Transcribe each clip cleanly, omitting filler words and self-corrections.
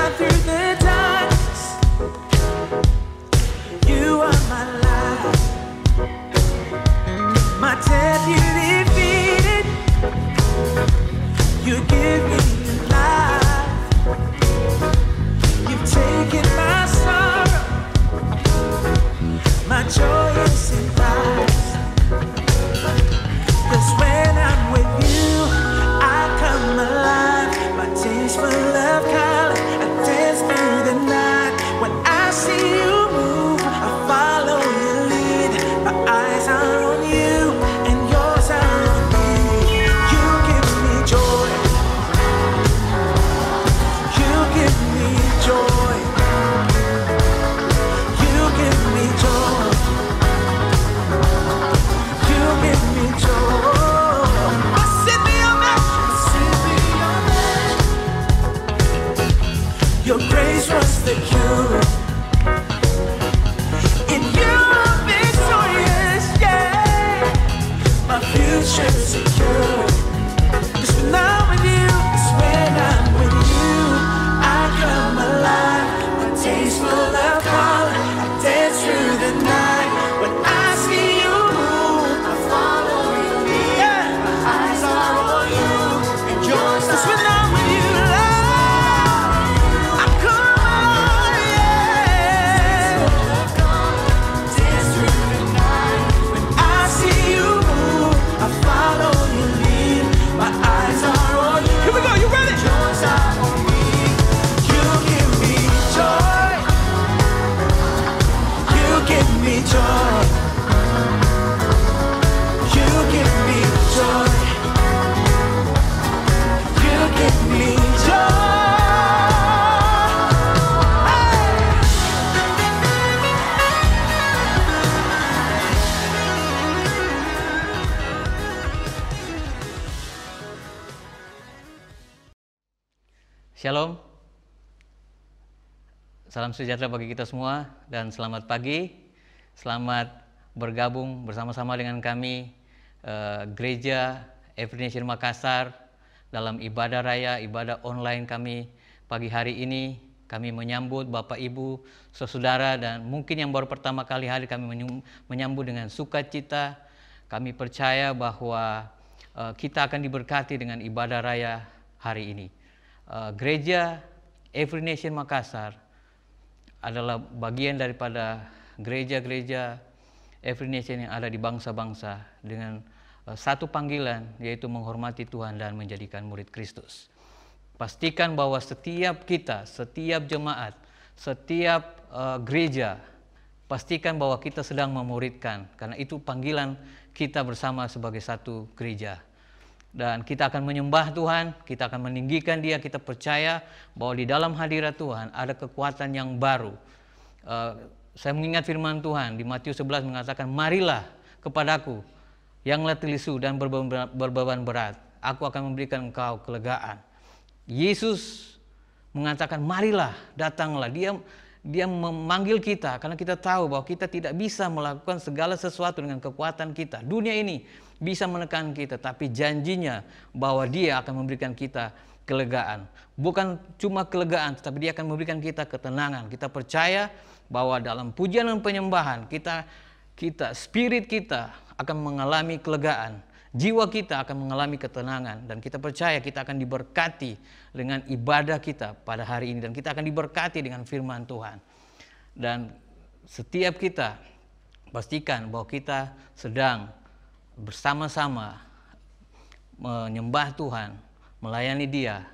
shine through the darkness. You are my light. My death you defeated. You give me life. You've taken my sorrow. My joy is in Christ. 'Cause when I'm with you, I come alive. My days full of color, I dance through the night. When I see you move, I follow your lead. My eyes are on you, and yours are on me. You give me joy. You give me joy. You give me joy. You give me joy. Your grace was the cure. In you I'm victorious, yeah. My future's secure. 'Cause when I'm with you, 'cause when I'm with you, I come alive. My days full of color, I dance through the night. When I see you move, I follow you lead. Yeah. My eyes are on you, and yours. 'Cause when I'm with you, joy. You give me joy. You give me joy. Hey! Shalom. Salam sejahtera bagi kita semua dan selamat pagi. Selamat bergabung bersama-sama dengan kami Gereja Every Nation Makassar dalam ibadah raya, ibadah online kami pagi hari ini. Kami menyambut Bapak Ibu, saudara dan mungkin yang baru pertama kali hadir, kami menyambut dengan sukacita. Kami percaya bahwa kita akan diberkati dengan ibadah raya hari ini. Gereja Every Nation Makassar adalah bagian daripada gereja-gereja Every Nation yang ada di bangsa-bangsa dengan satu panggilan, yaitu menghormati Tuhan dan menjadikan murid Kristus. Pastikan bahwa setiap kita, setiap jemaat, setiap gereja, pastikan bahwa kita sedang memuridkan, karena itu panggilan kita bersama sebagai satu gereja. Dan kita akan menyembah Tuhan, kita akan meninggikan Dia, kita percaya bahwa di dalam hadirat Tuhan ada kekuatan yang baru. Saya mengingat firman Tuhan di Matius 11 mengatakan, marilah kepadaku yang letih lesu dan berbeban berat, aku akan memberikan engkau kelegaan. Yesus mengatakan, marilah, datanglah. Dia memanggil kita karena kita tahu bahwa kita tidak bisa melakukan segala sesuatu dengan kekuatan kita. Dunia ini bisa menekan kita, tapi janjinya bahwa Dia akan memberikan kita kelegaan. Bukan cuma kelegaan, tetapi Dia akan memberikan kita ketenangan. Kita percaya bahwa dalam pujian dan penyembahan spirit kita akan mengalami kelegaan, jiwa kita akan mengalami ketenangan, dan kita percaya kita akan diberkati dengan ibadah kita pada hari ini, dan kita akan diberkati dengan firman Tuhan. Dan setiap kita pastikan bahwa kita sedang bersama-sama menyembah Tuhan, melayani Dia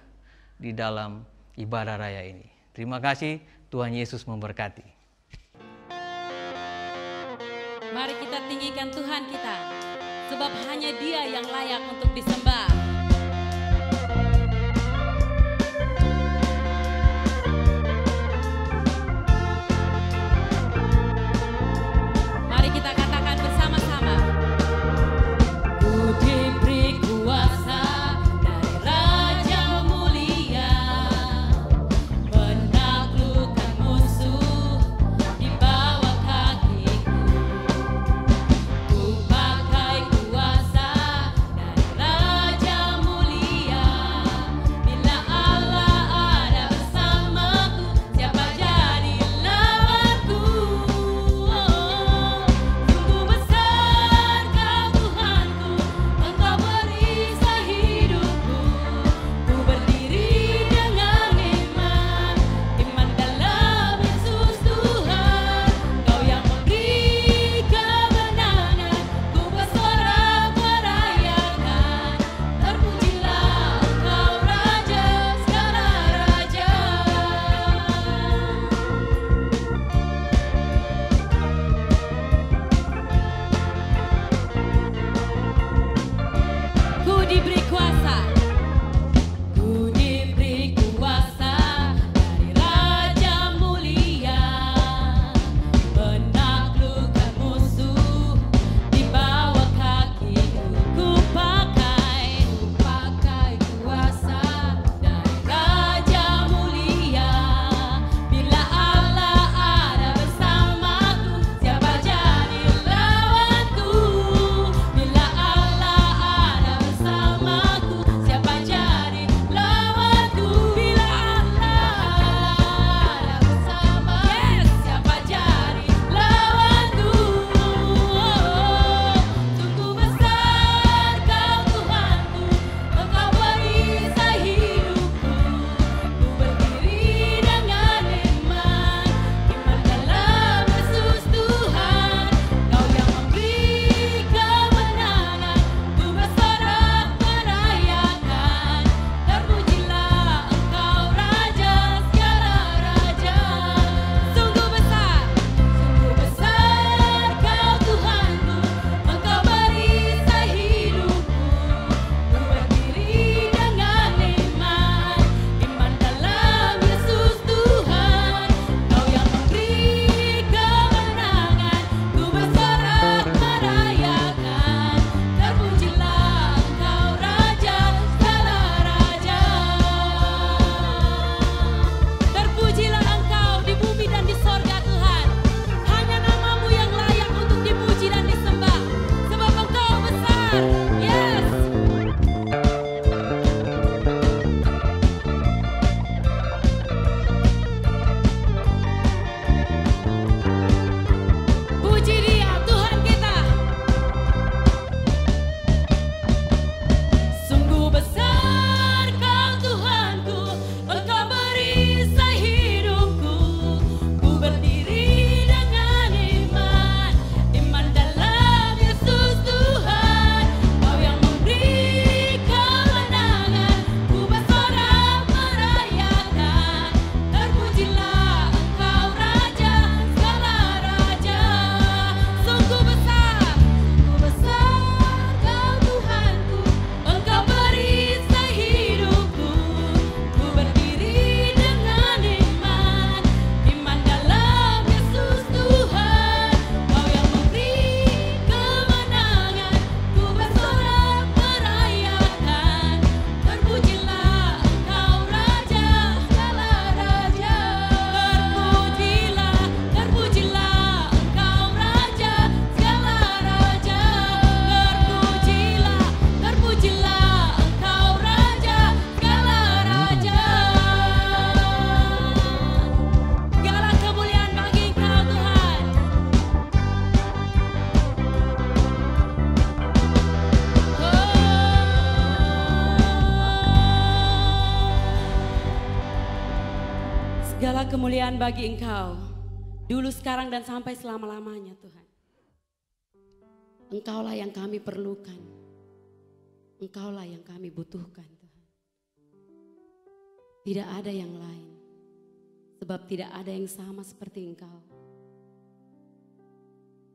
di dalam ibadah raya ini. Terima kasih, Tuhan Yesus memberkati. Mari kita tinggikan Tuhan kita, sebab hanya Dia yang layak untuk disembah. Mari kita katakan bersama-sama. Ku diberi kuasa dari Raja mulia, menaklukkan musuh di bawah kakiku. Ku pakai kuasa dari Raja Segala kemuliaan bagi Engkau, dulu, sekarang, dan sampai selama-lamanya Tuhan. Engkaulah yang kami perlukan, Engkaulah yang kami butuhkan Tuhan. Tidak ada yang lain, sebab tidak ada yang sama seperti Engkau.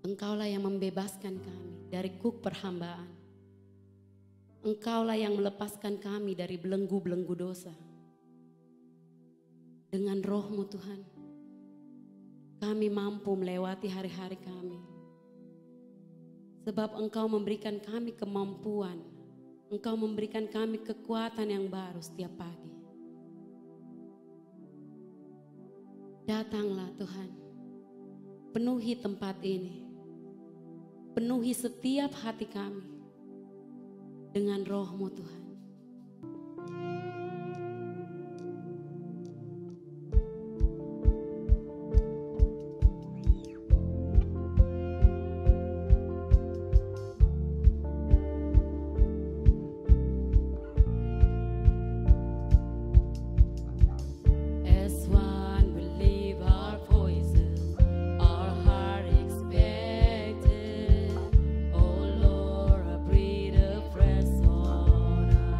Engkaulah yang membebaskan kami dari kuk perhambaan. Engkaulah yang melepaskan kami dari belenggu-belenggu dosa. Dengan Roh-Mu Tuhan, kami mampu melewati hari-hari kami. Sebab Engkau memberikan kami kemampuan, Engkau memberikan kami kekuatan yang baru setiap pagi. Datanglah Tuhan, penuhi tempat ini, penuhi setiap hati kami dengan Roh-Mu Tuhan. Oh Lord, I breathe a fresh on us.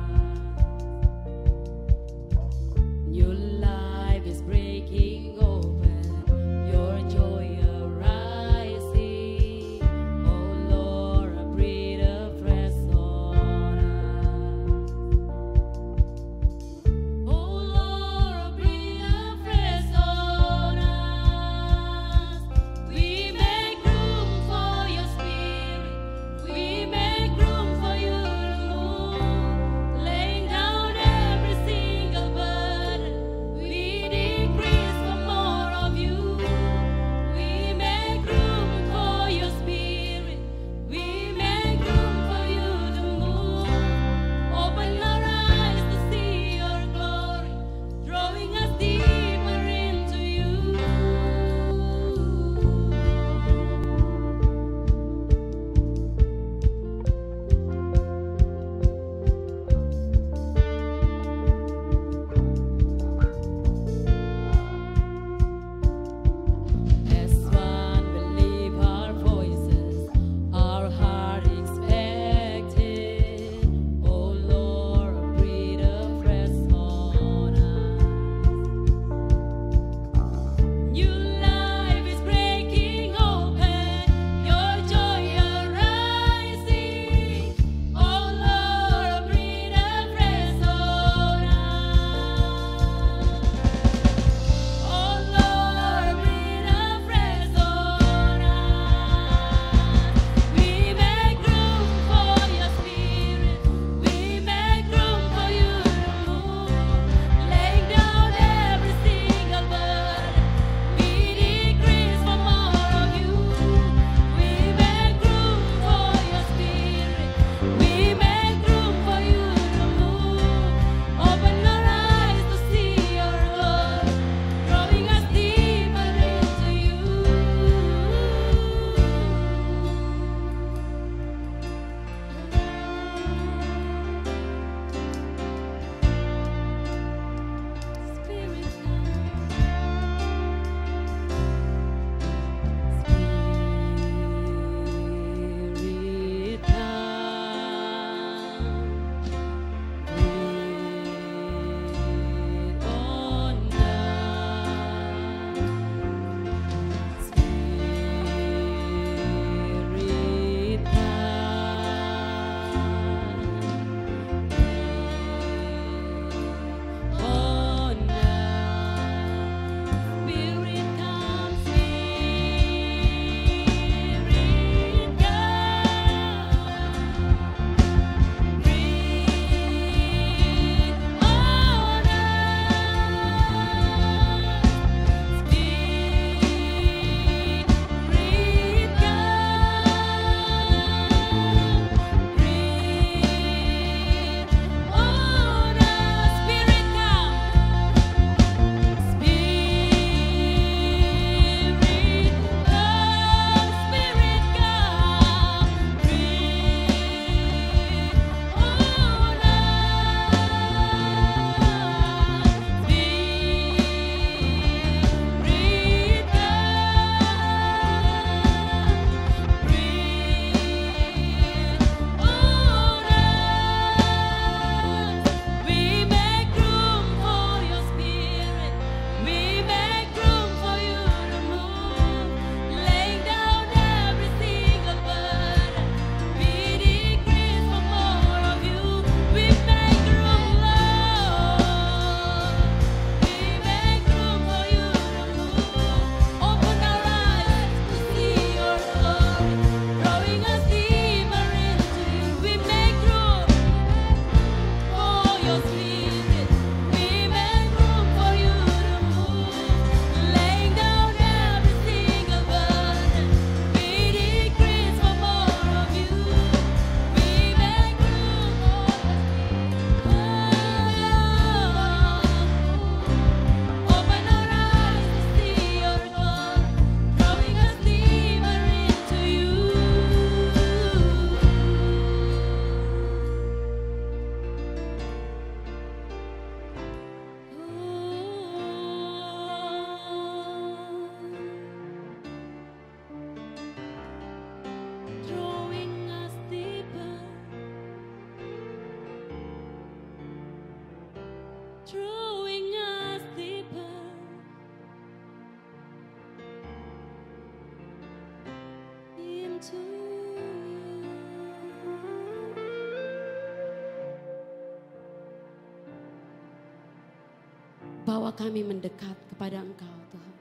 Bawa kami mendekat kepada Engkau Tuhan.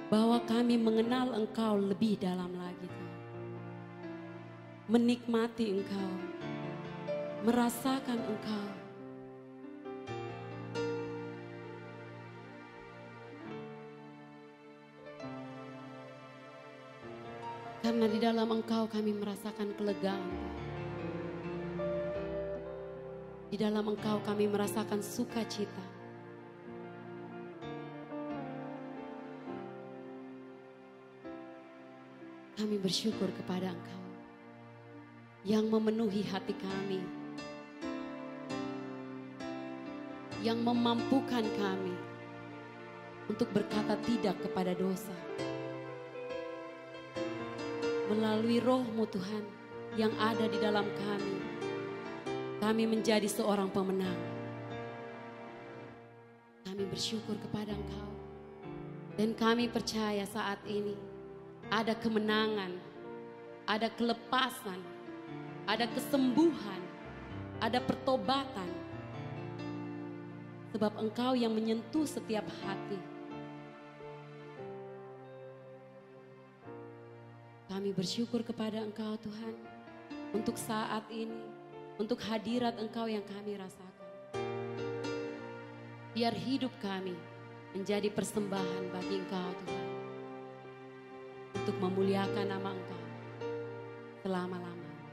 Bawa kami mengenal Engkau lebih dalam lagi Tuhan. Menikmati Engkau, merasakan Engkau. Karena di dalam Engkau kami merasakan kelegaan. Di dalam Engkau kami merasakan sukacita. Kami bersyukur kepada Engkau yang memenuhi hati kami, yang memampukan kami untuk berkata tidak kepada dosa. Melalui Roh-Mu Tuhan yang ada di dalam kami menjadi seorang pemenang. Kami bersyukur kepada Engkau. Dan kami percaya saat ini ada kemenangan, ada kelepasan, ada kesembuhan, ada pertobatan. Sebab Engkau yang menyentuh setiap hati. Kami bersyukur kepada Engkau Tuhan untuk saat ini, untuk hadirat Engkau yang kami rasakan. Biar hidup kami menjadi persembahan bagi Engkau Tuhan. Untuk memuliakan nama Engkau selama-lamanya.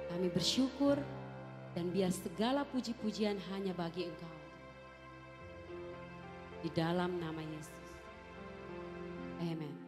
Kami bersyukur dan biar segala puji-pujian hanya bagi Engkau. Di dalam nama Yesus. Amen.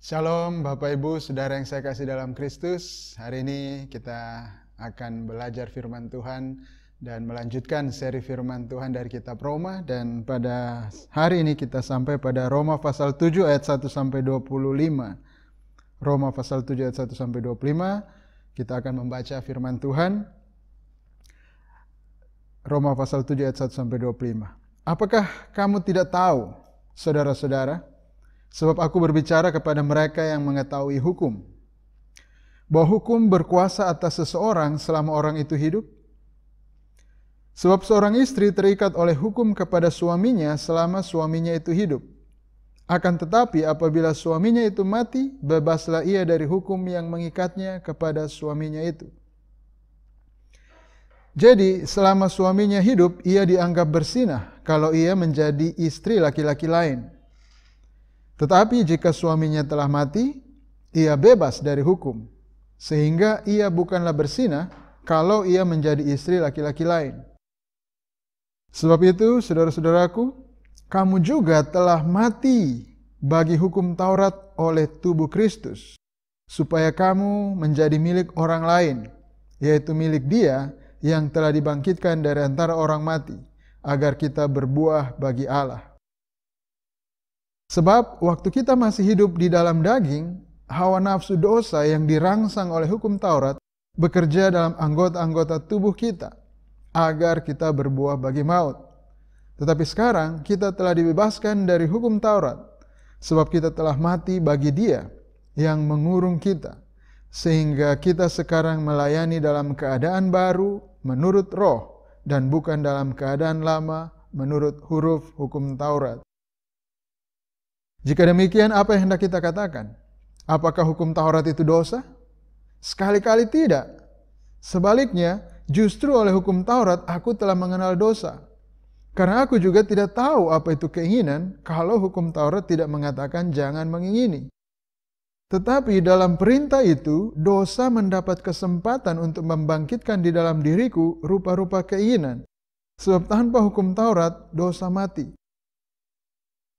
Shalom Bapak Ibu, Saudara yang saya kasih dalam Kristus. Hari ini kita akan belajar firman Tuhan dan melanjutkan seri firman Tuhan dari kitab Roma. Dan pada hari ini kita sampai pada Roma pasal 7 ayat 1-25. Roma pasal 7 ayat 1-25. Kita akan membaca firman Tuhan. Roma pasal 7 ayat 1-25. Apakah kamu tidak tahu, saudara-saudara, sebab aku berbicara kepada mereka yang mengetahui hukum, bahwa hukum berkuasa atas seseorang selama orang itu hidup? Sebab seorang istri terikat oleh hukum kepada suaminya selama suaminya itu hidup. Akan tetapi apabila suaminya itu mati, bebaslah ia dari hukum yang mengikatnya kepada suaminya itu. Jadi selama suaminya hidup, ia dianggap bersinah kalau ia menjadi istri laki-laki lain. Tetapi jika suaminya telah mati, ia bebas dari hukum, sehingga ia bukanlah bersinah kalau ia menjadi istri laki-laki lain. Sebab itu, saudara-saudaraku, kamu juga telah mati bagi hukum Taurat oleh tubuh Kristus, supaya kamu menjadi milik orang lain, yaitu milik Dia yang telah dibangkitkan dari antara orang mati, agar kita berbuah bagi Allah. Sebab waktu kita masih hidup di dalam daging, hawa nafsu dosa yang dirangsang oleh hukum Taurat bekerja dalam anggota-anggota tubuh kita, agar kita berbuah bagi maut. Tetapi sekarang kita telah dibebaskan dari hukum Taurat, sebab kita telah mati bagi Dia yang mengurung kita, sehingga kita sekarang melayani dalam keadaan baru menurut roh, dan bukan dalam keadaan lama menurut huruf hukum Taurat. Jika demikian, apa yang hendak kita katakan? Apakah hukum Taurat itu dosa? Sekali-kali tidak. Sebaliknya, justru oleh hukum Taurat aku telah mengenal dosa. Karena aku juga tidak tahu apa itu keinginan kalau hukum Taurat tidak mengatakan jangan mengingini. Tetapi dalam perintah itu, dosa mendapat kesempatan untuk membangkitkan di dalam diriku rupa-rupa keinginan. Sebab tanpa hukum Taurat, dosa mati.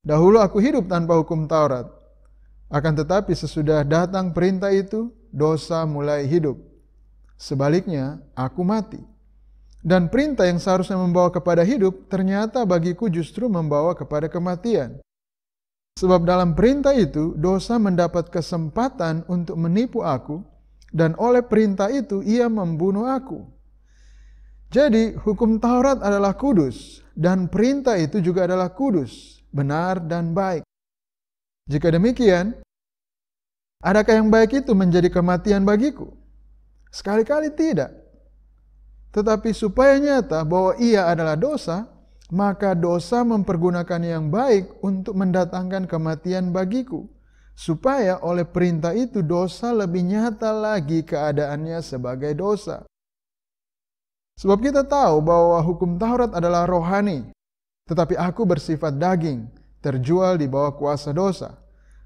Dahulu aku hidup tanpa hukum Taurat. Akan tetapi sesudah datang perintah itu, dosa mulai hidup. Sebaliknya, aku mati. Dan perintah yang seharusnya membawa kepada hidup, ternyata bagiku justru membawa kepada kematian. Sebab dalam perintah itu, dosa mendapat kesempatan untuk menipu aku, dan oleh perintah itu ia membunuh aku. Jadi, hukum Taurat adalah kudus, dan perintah itu juga adalah kudus, benar dan baik. Jika demikian, adakah yang baik itu menjadi kematian bagiku? Sekali-kali tidak. Tetapi supaya nyata bahwa ia adalah dosa, maka dosa mempergunakan yang baik untuk mendatangkan kematian bagiku. Supaya oleh perintah itu dosa lebih nyata lagi keadaannya sebagai dosa. Sebab kita tahu bahwa hukum Taurat adalah rohani, tetapi aku bersifat daging, terjual di bawah kuasa dosa.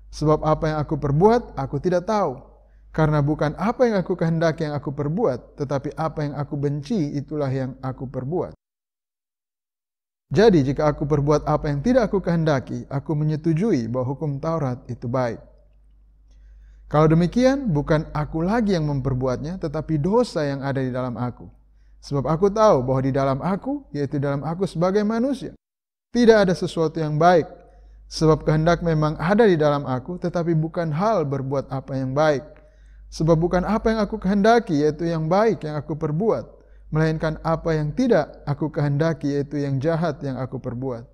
Sebab apa yang aku perbuat, aku tidak tahu. Karena bukan apa yang aku kehendaki yang aku perbuat, tetapi apa yang aku benci itulah yang aku perbuat. Jadi jika aku perbuat apa yang tidak aku kehendaki, aku menyetujui bahwa hukum Taurat itu baik. Kalau demikian, bukan aku lagi yang memperbuatnya, tetapi dosa yang ada di dalam aku. Sebab aku tahu bahwa di dalam aku, yaitu dalam aku sebagai manusia, tidak ada sesuatu yang baik. Sebab kehendak memang ada di dalam aku, tetapi bukan hal berbuat apa yang baik. Sebab bukan apa yang aku kehendaki, yaitu yang baik yang aku perbuat, melainkan apa yang tidak aku kehendaki, yaitu yang jahat yang aku perbuat.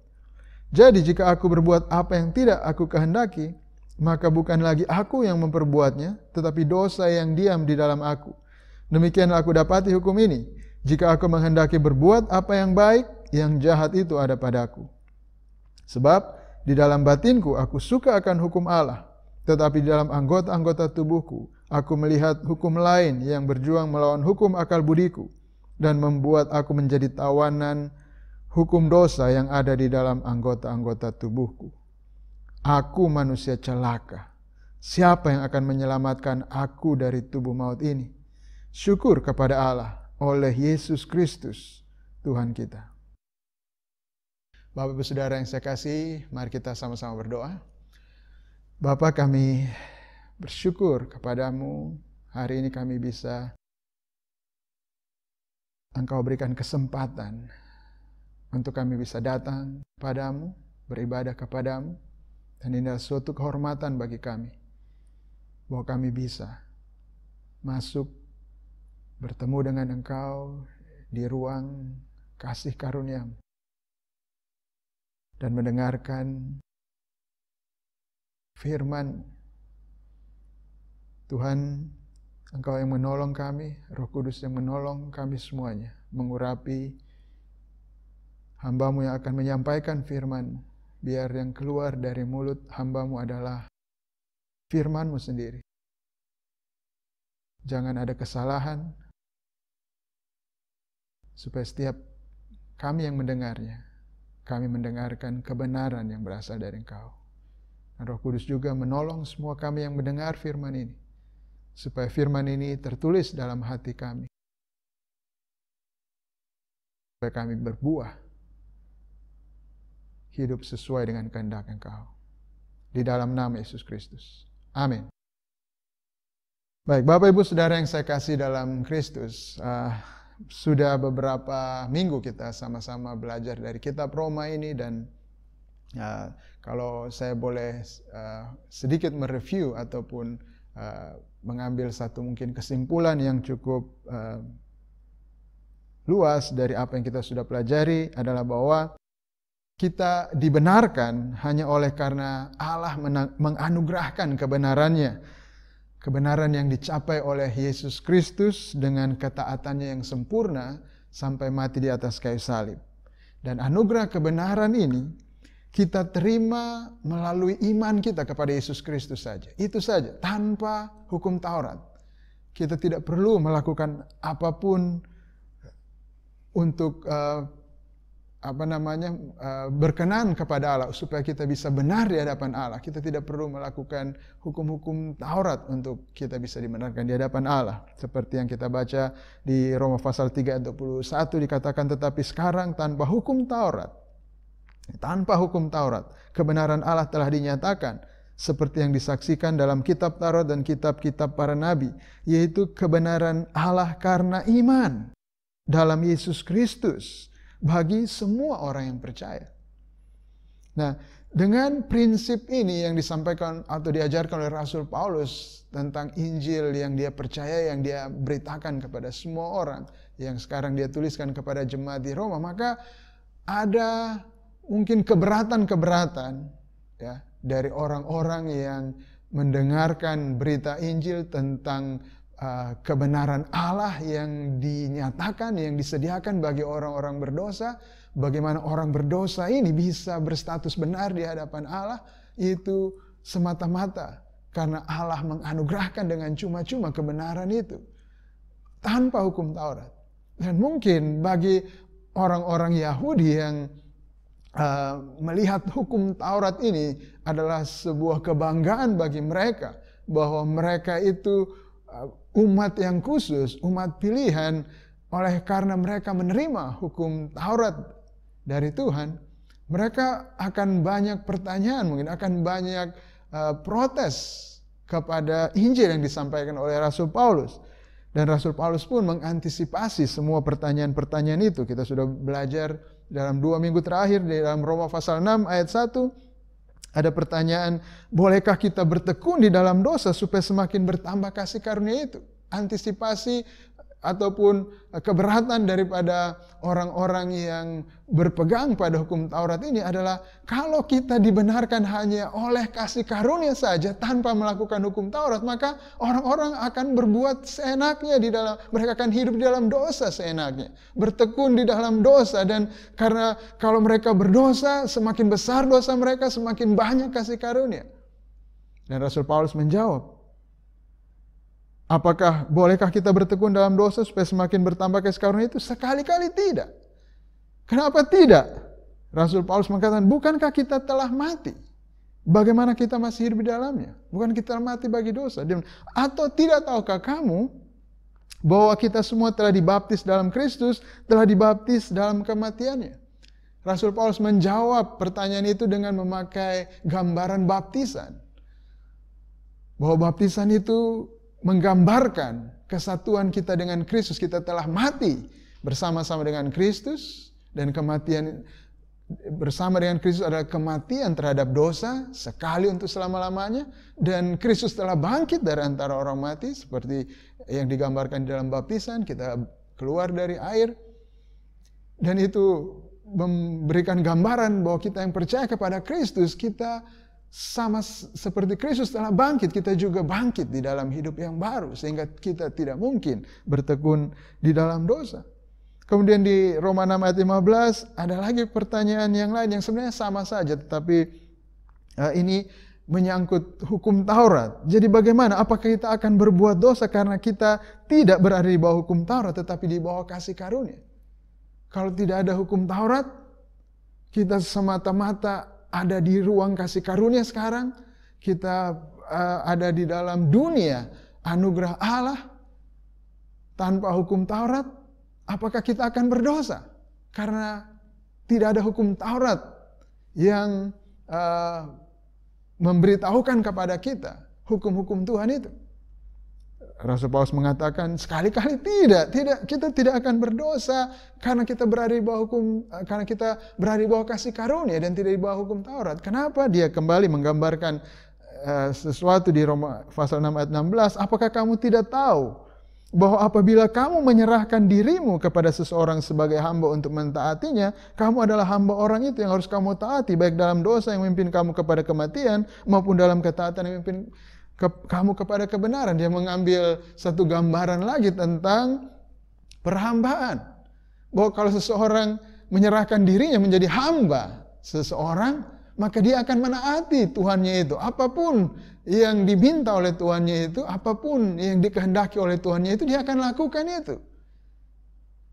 Jadi jika aku berbuat apa yang tidak aku kehendaki, maka bukan lagi aku yang memperbuatnya, tetapi dosa yang diam di dalam aku. Demikianlah aku dapati hukum ini. Jika aku menghendaki berbuat apa yang baik, yang jahat itu ada padaku. Sebab di dalam batinku aku suka akan hukum Allah, tetapi di dalam anggota-anggota tubuhku, aku melihat hukum lain yang berjuang melawan hukum akal budiku dan membuat aku menjadi tawanan hukum dosa yang ada di dalam anggota-anggota tubuhku. Aku manusia celaka. Siapa yang akan menyelamatkan aku dari tubuh maut ini? Syukur kepada Allah oleh Yesus Kristus Tuhan kita. Bapak Ibu Saudara yang saya kasih, mari kita sama-sama berdoa. Bapa, kami bersyukur kepadamu, hari ini kami bisa Engkau berikan kesempatan untuk kami bisa datang kepadamu, beribadah kepadamu, dan ini adalah suatu kehormatan bagi kami, bahwa kami bisa masuk, bertemu dengan Engkau di ruang kasih karunia-Mu, dan mendengarkan firman Tuhan. Engkau yang menolong kami, Roh Kudus yang menolong kami semuanya, mengurapi hamba-Mu yang akan menyampaikan firman-Mu. Biar yang keluar dari mulut hamba-Mu adalah firman-Mu sendiri. Jangan ada kesalahan, supaya setiap kami yang mendengarnya, kami mendengarkan kebenaran yang berasal dari Engkau. Dan Roh Kudus juga menolong semua kami yang mendengar firman ini, supaya firman ini tertulis dalam hati kami, supaya kami berbuah, hidup sesuai dengan kehendak Engkau. Di dalam nama Yesus Kristus. Amin. Baik, Bapak Ibu Saudara yang saya kasih dalam Kristus, sudah beberapa minggu kita sama-sama belajar dari kitab Roma ini, dan kalau saya boleh sedikit mereview ataupun mengambil satu mungkin kesimpulan yang cukup luas dari apa yang kita sudah pelajari adalah bahwa kita dibenarkan hanya oleh karena Allah menganugerahkan kebenarannya. Kebenaran yang dicapai oleh Yesus Kristus dengan ketaatannya yang sempurna sampai mati di atas kayu salib. Dan anugerah kebenaran ini kita terima melalui iman kita kepada Yesus Kristus saja. Itu saja, tanpa hukum Taurat. Kita tidak perlu melakukan apapun untuk berkenan kepada Allah supaya kita bisa benar di hadapan Allah. Kita tidak perlu melakukan hukum-hukum Taurat untuk kita bisa dibenarkan di hadapan Allah. Seperti yang kita baca di Roma pasal 3 ayat 21 dikatakan, tetapi sekarang tanpa hukum Taurat, kebenaran Allah telah dinyatakan seperti yang disaksikan dalam kitab Taurat dan kitab-kitab para nabi, yaitu kebenaran Allah karena iman dalam Yesus Kristus bagi semua orang yang percaya. Nah, dengan prinsip ini yang disampaikan atau diajarkan oleh Rasul Paulus tentang Injil yang dia percaya, yang dia beritakan kepada semua orang, yang sekarang dia tuliskan kepada jemaat di Roma, maka ada mungkin keberatan-keberatan ya dari orang-orang yang mendengarkan berita Injil tentang kebenaran Allah yang dinyatakan, yang disediakan bagi orang-orang berdosa. Bagaimana orang berdosa ini bisa berstatus benar di hadapan Allah, itu semata-mata karena Allah menganugerahkan dengan cuma-cuma kebenaran itu tanpa hukum Taurat. Dan mungkin bagi orang-orang Yahudi yang melihat hukum Taurat ini adalah sebuah kebanggaan bagi mereka, bahwa mereka itu umat yang khusus, umat pilihan, oleh karena mereka menerima hukum Taurat dari Tuhan, mereka akan banyak pertanyaan, mungkin akan banyak protes kepada Injil yang disampaikan oleh Rasul Paulus. Dan Rasul Paulus pun mengantisipasi semua pertanyaan-pertanyaan itu. Kita sudah belajar dalam 2 minggu terakhir di dalam Roma pasal 6 ayat 1. Ada pertanyaan, bolehkah kita bertekun di dalam dosa supaya semakin bertambah kasih karunia itu? Antisipasi ataupun keberatan daripada orang-orang yang berpegang pada hukum Taurat ini adalah, kalau kita dibenarkan hanya oleh kasih karunia saja tanpa melakukan hukum Taurat, maka orang-orang akan berbuat seenaknya di dalam, mereka akan hidup di dalam dosa seenaknya, bertekun di dalam dosa, dan karena kalau mereka berdosa, semakin besar dosa mereka, semakin banyak kasih karunia. Dan Rasul Paulus menjawab, apakah bolehkah kita bertekun dalam dosa supaya semakin bertambah kasih karunia itu? Sekali-kali tidak. Kenapa tidak? Rasul Paulus mengatakan, bukankah kita telah mati? Bagaimana kita masih hidup di dalamnya? Bukan kita mati bagi dosa? Atau tidak tahukah kamu bahwa kita semua telah dibaptis dalam Kristus, telah dibaptis dalam kematiannya? Rasul Paulus menjawab pertanyaan itu dengan memakai gambaran baptisan. Bahwa baptisan itu menggambarkan kesatuan kita dengan Kristus. Kita telah mati bersama-sama dengan Kristus, dan kematian bersama dengan Kristus adalah kematian terhadap dosa sekali untuk selama-lamanya, dan Kristus telah bangkit dari antara orang mati seperti yang digambarkan di dalam baptisan. Kita keluar dari air, dan itu memberikan gambaran bahwa kita yang percaya kepada Kristus, kita sama seperti Kristus telah bangkit, kita juga bangkit di dalam hidup yang baru, sehingga kita tidak mungkin bertekun di dalam dosa. Kemudian di Roma 6 ayat 15 ada lagi pertanyaan yang lain yang sebenarnya sama saja, tetapi ini menyangkut hukum Taurat. Jadi bagaimana? Apakah kita akan berbuat dosa karena kita tidak berada di bawah hukum Taurat, tetapi di bawah kasih karunia? Kalau tidak ada hukum Taurat, kita semata-mata ada di ruang kasih karunia sekarang. Kita ada di dalam dunia anugerah Allah tanpa hukum Taurat. Apakah kita akan berdosa karena tidak ada hukum Taurat yang memberitahukan kepada kita hukum-hukum Tuhan itu? Rasul Paulus mengatakan sekali-kali tidak, kita tidak akan berdosa karena kita berada di bawah hukum, karena kita berada di bawah kasih karunia dan tidak di bawah hukum Taurat. Kenapa? Dia kembali menggambarkan sesuatu di Roma pasal 6 ayat 16. Apakah kamu tidak tahu bahwa apabila kamu menyerahkan dirimu kepada seseorang sebagai hamba untuk mentaatinya, kamu adalah hamba orang itu yang harus kamu taati, baik dalam dosa yang memimpin kamu kepada kematian maupun dalam ketaatan yang memimpin kamu kepada kebenaran. Dia mengambil satu gambaran lagi tentang perhambaan. Bahwa kalau seseorang menyerahkan dirinya menjadi hamba seseorang, maka dia akan menaati Tuhannya itu. Apapun yang diminta oleh Tuhannya itu, apapun yang dikehendaki oleh Tuhannya itu, dia akan lakukan itu.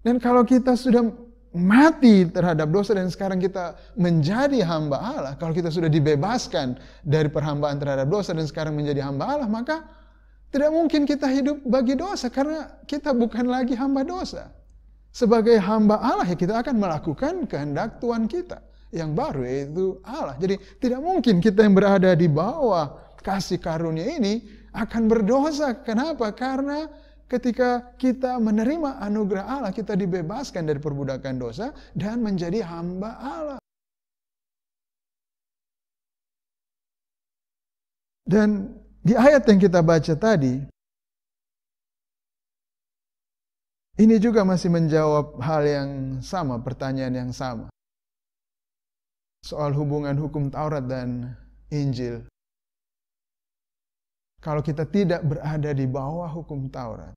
Dan kalau kita sudah mati terhadap dosa dan sekarang kita menjadi hamba Allah, kalau kita sudah dibebaskan dari perhambaan terhadap dosa dan sekarang menjadi hamba Allah, maka tidak mungkin kita hidup bagi dosa karena kita bukan lagi hamba dosa. Sebagai hamba Allah, ya kita akan melakukan kehendak Tuhan kita yang baru, yaitu Allah. Jadi tidak mungkin kita yang berada di bawah kasih karunia ini akan berdosa. Kenapa? Karena ketika kita menerima anugerah Allah, kita dibebaskan dari perbudakan dosa dan menjadi hamba Allah. Dan di ayat yang kita baca tadi, ini juga masih menjawab hal yang sama, pertanyaan yang sama. Soal hubungan hukum Taurat dan Injil. Kalau kita tidak berada di bawah hukum Taurat,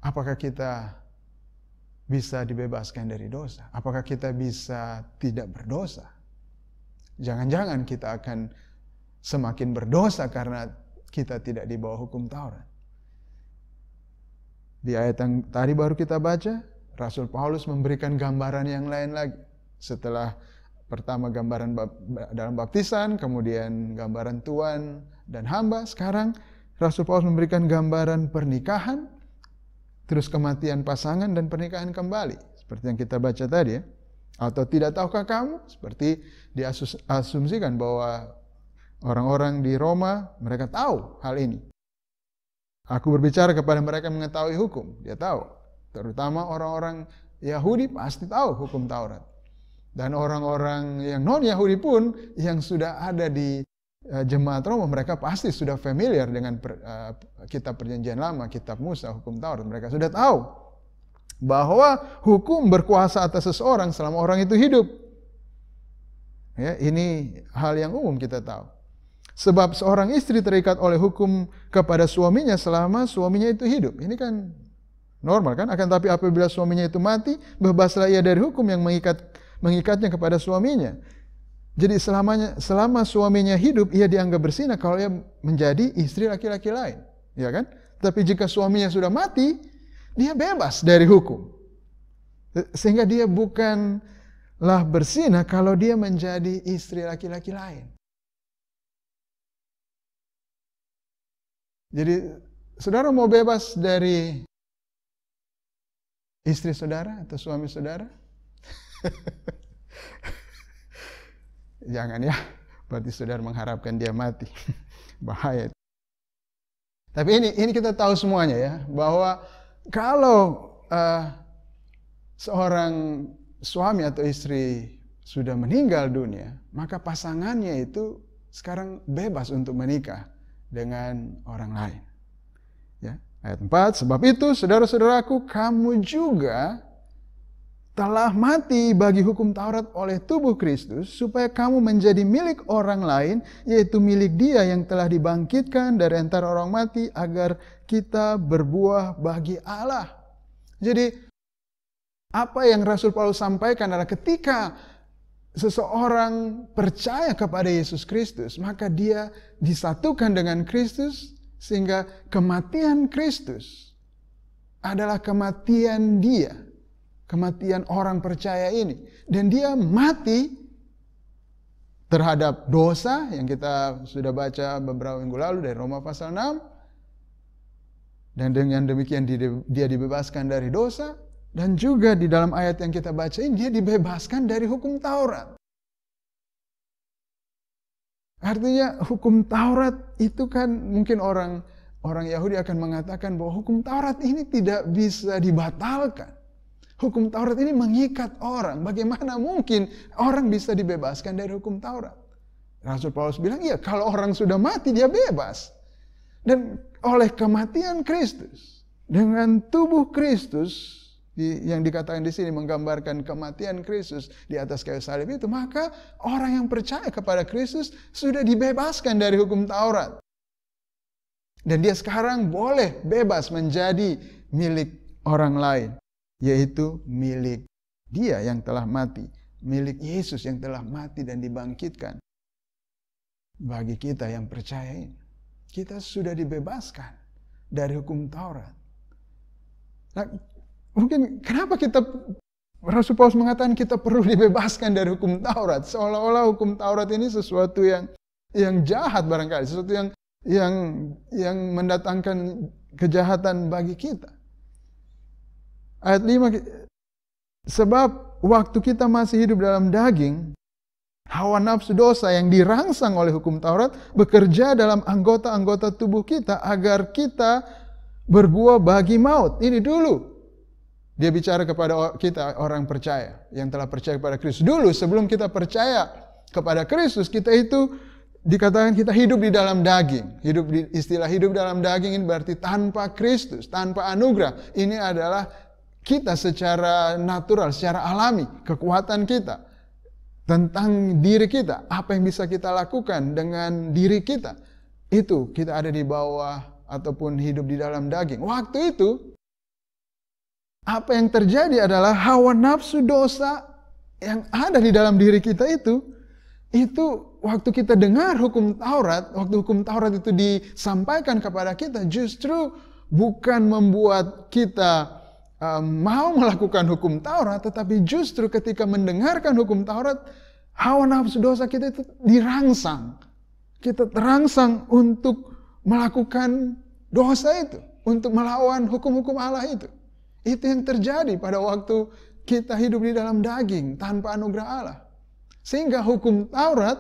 apakah kita bisa dibebaskan dari dosa? Apakah kita bisa tidak berdosa? Jangan-jangan kita akan semakin berdosa karena kita tidak di bawah hukum Taurat. Di ayat yang tadi baru kita baca, Rasul Paulus memberikan gambaran yang lain lagi. Setelah pertama gambaran dalam baptisan, kemudian gambaran tuan dan hamba, sekarang Rasul Paulus memberikan gambaran pernikahan, terus kematian pasangan dan pernikahan kembali. Seperti yang kita baca tadi ya. Atau tidak tahukah kamu? Seperti diasumsikan bahwa orang-orang di Roma, mereka tahu hal ini. Aku berbicara kepada mereka yang mengetahui hukum. Dia tahu. Terutama orang-orang Yahudi pasti tahu hukum Taurat. Dan orang-orang yang non-Yahudi pun yang sudah ada di jemaat Roma, mereka pasti sudah familiar dengan kitab perjanjian lama, kitab Musa, hukum Taurat. Mereka sudah tahu bahwa hukum berkuasa atas seseorang selama orang itu hidup. Ya, ini hal yang umum kita tahu. Sebab seorang istri terikat oleh hukum kepada suaminya selama suaminya itu hidup. Ini kan normal kan? Akan tapi apabila suaminya itu mati, bebaslah ia dari hukum yang mengikatnya kepada suaminya. Jadi selama suaminya hidup, ia dianggap berzinah kalau ia menjadi istri laki-laki lain. Ya kan? Tapi jika suaminya sudah mati, dia bebas dari hukum. Sehingga dia bukanlah berzinah kalau dia menjadi istri laki-laki lain. Jadi, saudara mau bebas dari istri saudara atau suami saudara? Jangan ya, berarti saudara mengharapkan dia mati. Bahaya. Tapi ini kita tahu semuanya ya, bahwa kalau seorang suami atau istri sudah meninggal dunia, maka pasangannya itu sekarang bebas untuk menikah dengan orang lain. Ya, ayat 4, sebab itu saudara-saudaraku, kamu juga telah mati bagi hukum Taurat oleh tubuh Kristus, supaya kamu menjadi milik orang lain, yaitu milik Dia yang telah dibangkitkan dari antara orang mati, agar kita berbuah bagi Allah. Jadi, apa yang Rasul Paulus sampaikan adalah ketika seseorang percaya kepada Yesus Kristus, maka dia disatukan dengan Kristus, sehingga kematian Kristus adalah kematian dia, kematian orang percaya ini. Dan dia mati terhadap dosa yang kita sudah baca beberapa minggu lalu dari Roma pasal 6. Dan dengan demikian dia dibebaskan dari dosa. Dan juga di dalam ayat yang kita baca ini, dia dibebaskan dari hukum Taurat. Artinya hukum Taurat itu kan mungkin orang Yahudi akan mengatakan bahwa hukum Taurat ini tidak bisa dibatalkan. Hukum Taurat ini mengikat orang. Bagaimana mungkin orang bisa dibebaskan dari hukum Taurat? Rasul Paulus bilang, iya, kalau orang sudah mati dia bebas. Dan oleh kematian Kristus, dengan tubuh Kristus, yang dikatakan di sini menggambarkan kematian Kristus di atas kayu salib itu, maka orang yang percaya kepada Kristus sudah dibebaskan dari hukum Taurat. Dan dia sekarang boleh bebas menjadi milik orang lain, yaitu milik Dia yang telah mati, milik Yesus yang telah mati dan dibangkitkan. Bagi kita yang percaya ini, kita sudah dibebaskan dari hukum Taurat. Nah, mungkin kenapa Rasul Paulus mengatakan kita perlu dibebaskan dari hukum Taurat, seolah-olah hukum Taurat ini sesuatu yang jahat barangkali, sesuatu yang mendatangkan kejahatan bagi kita. Ayat 5, sebab waktu kita masih hidup dalam daging, Hawa nafsu dosa yang dirangsang oleh hukum Taurat bekerja dalam anggota-anggota tubuh kita agar kita berbuah bagi maut. Ini dulu dia bicara kepada kita orang percaya yang telah percaya kepada Kristus. Dulu sebelum kita percaya kepada Kristus, kita itu dikatakan kita hidup di dalam daging. Istilah hidup dalam daging ini berarti tanpa Kristus, tanpa anugerah. Ini adalah kita secara natural, secara alami, kekuatan kita. Tentang diri kita, apa yang bisa kita lakukan dengan diri kita. Itu kita ada di bawah ataupun hidup di dalam daging. Waktu itu, apa yang terjadi adalah hawa nafsu dosa yang ada di dalam diri kita itu waktu kita dengar hukum Taurat, waktu hukum Taurat itu disampaikan kepada kita, justru bukan membuat kita mau melakukan hukum Taurat, tetapi justru ketika mendengarkan hukum Taurat, hawa nafsu dosa kita itu dirangsang. Kita terangsang untuk melakukan dosa itu, untuk melawan hukum-hukum Allah itu. Itu yang terjadi pada waktu kita hidup di dalam daging tanpa anugerah Allah. Sehingga hukum Taurat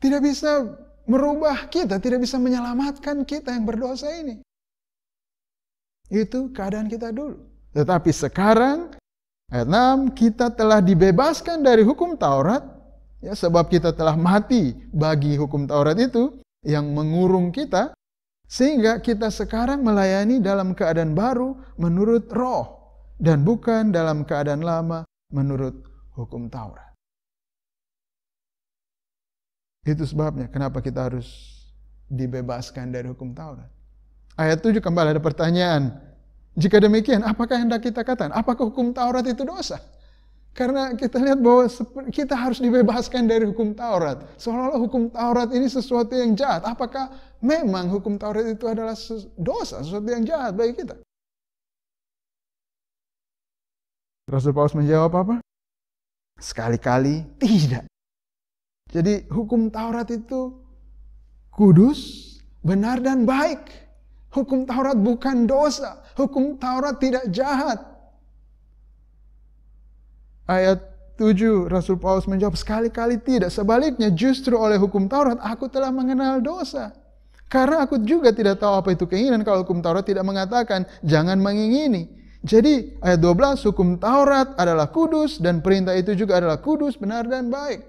tidak bisa merubah kita, tidak bisa menyelamatkan kita yang berdosa ini. Itu keadaan kita dulu. Tetapi sekarang, ayat 6, kita telah dibebaskan dari hukum Taurat, ya, sebab kita telah mati bagi hukum Taurat itu yang mengurung kita, sehingga kita sekarang melayani dalam keadaan baru menurut roh, dan bukan dalam keadaan lama menurut hukum Taurat. Itu sebabnya kenapa kita harus dibebaskan dari hukum Taurat. Ayat 7 kembali ada pertanyaan. Jika demikian, apakah yang hendak kita katakan? Apakah hukum Taurat itu dosa? Karena kita lihat bahwa kita harus dibebaskan dari hukum Taurat. Seolah-olah hukum Taurat ini sesuatu yang jahat. Apakah memang hukum Taurat itu adalah dosa, sesuatu yang jahat bagi kita? Rasul Paulus menjawab apa? Sekali-kali tidak. Jadi hukum Taurat itu kudus, benar dan baik. Hukum Taurat bukan dosa. Hukum Taurat tidak jahat. Ayat 7 Rasul Paulus menjawab sekali-kali tidak. Sebaliknya justru oleh hukum Taurat aku telah mengenal dosa. Karena aku juga tidak tahu apa itu keinginan kalau hukum Taurat tidak mengatakan jangan mengingini. Jadi ayat 12 hukum Taurat adalah kudus dan perintah itu juga adalah kudus, benar dan baik.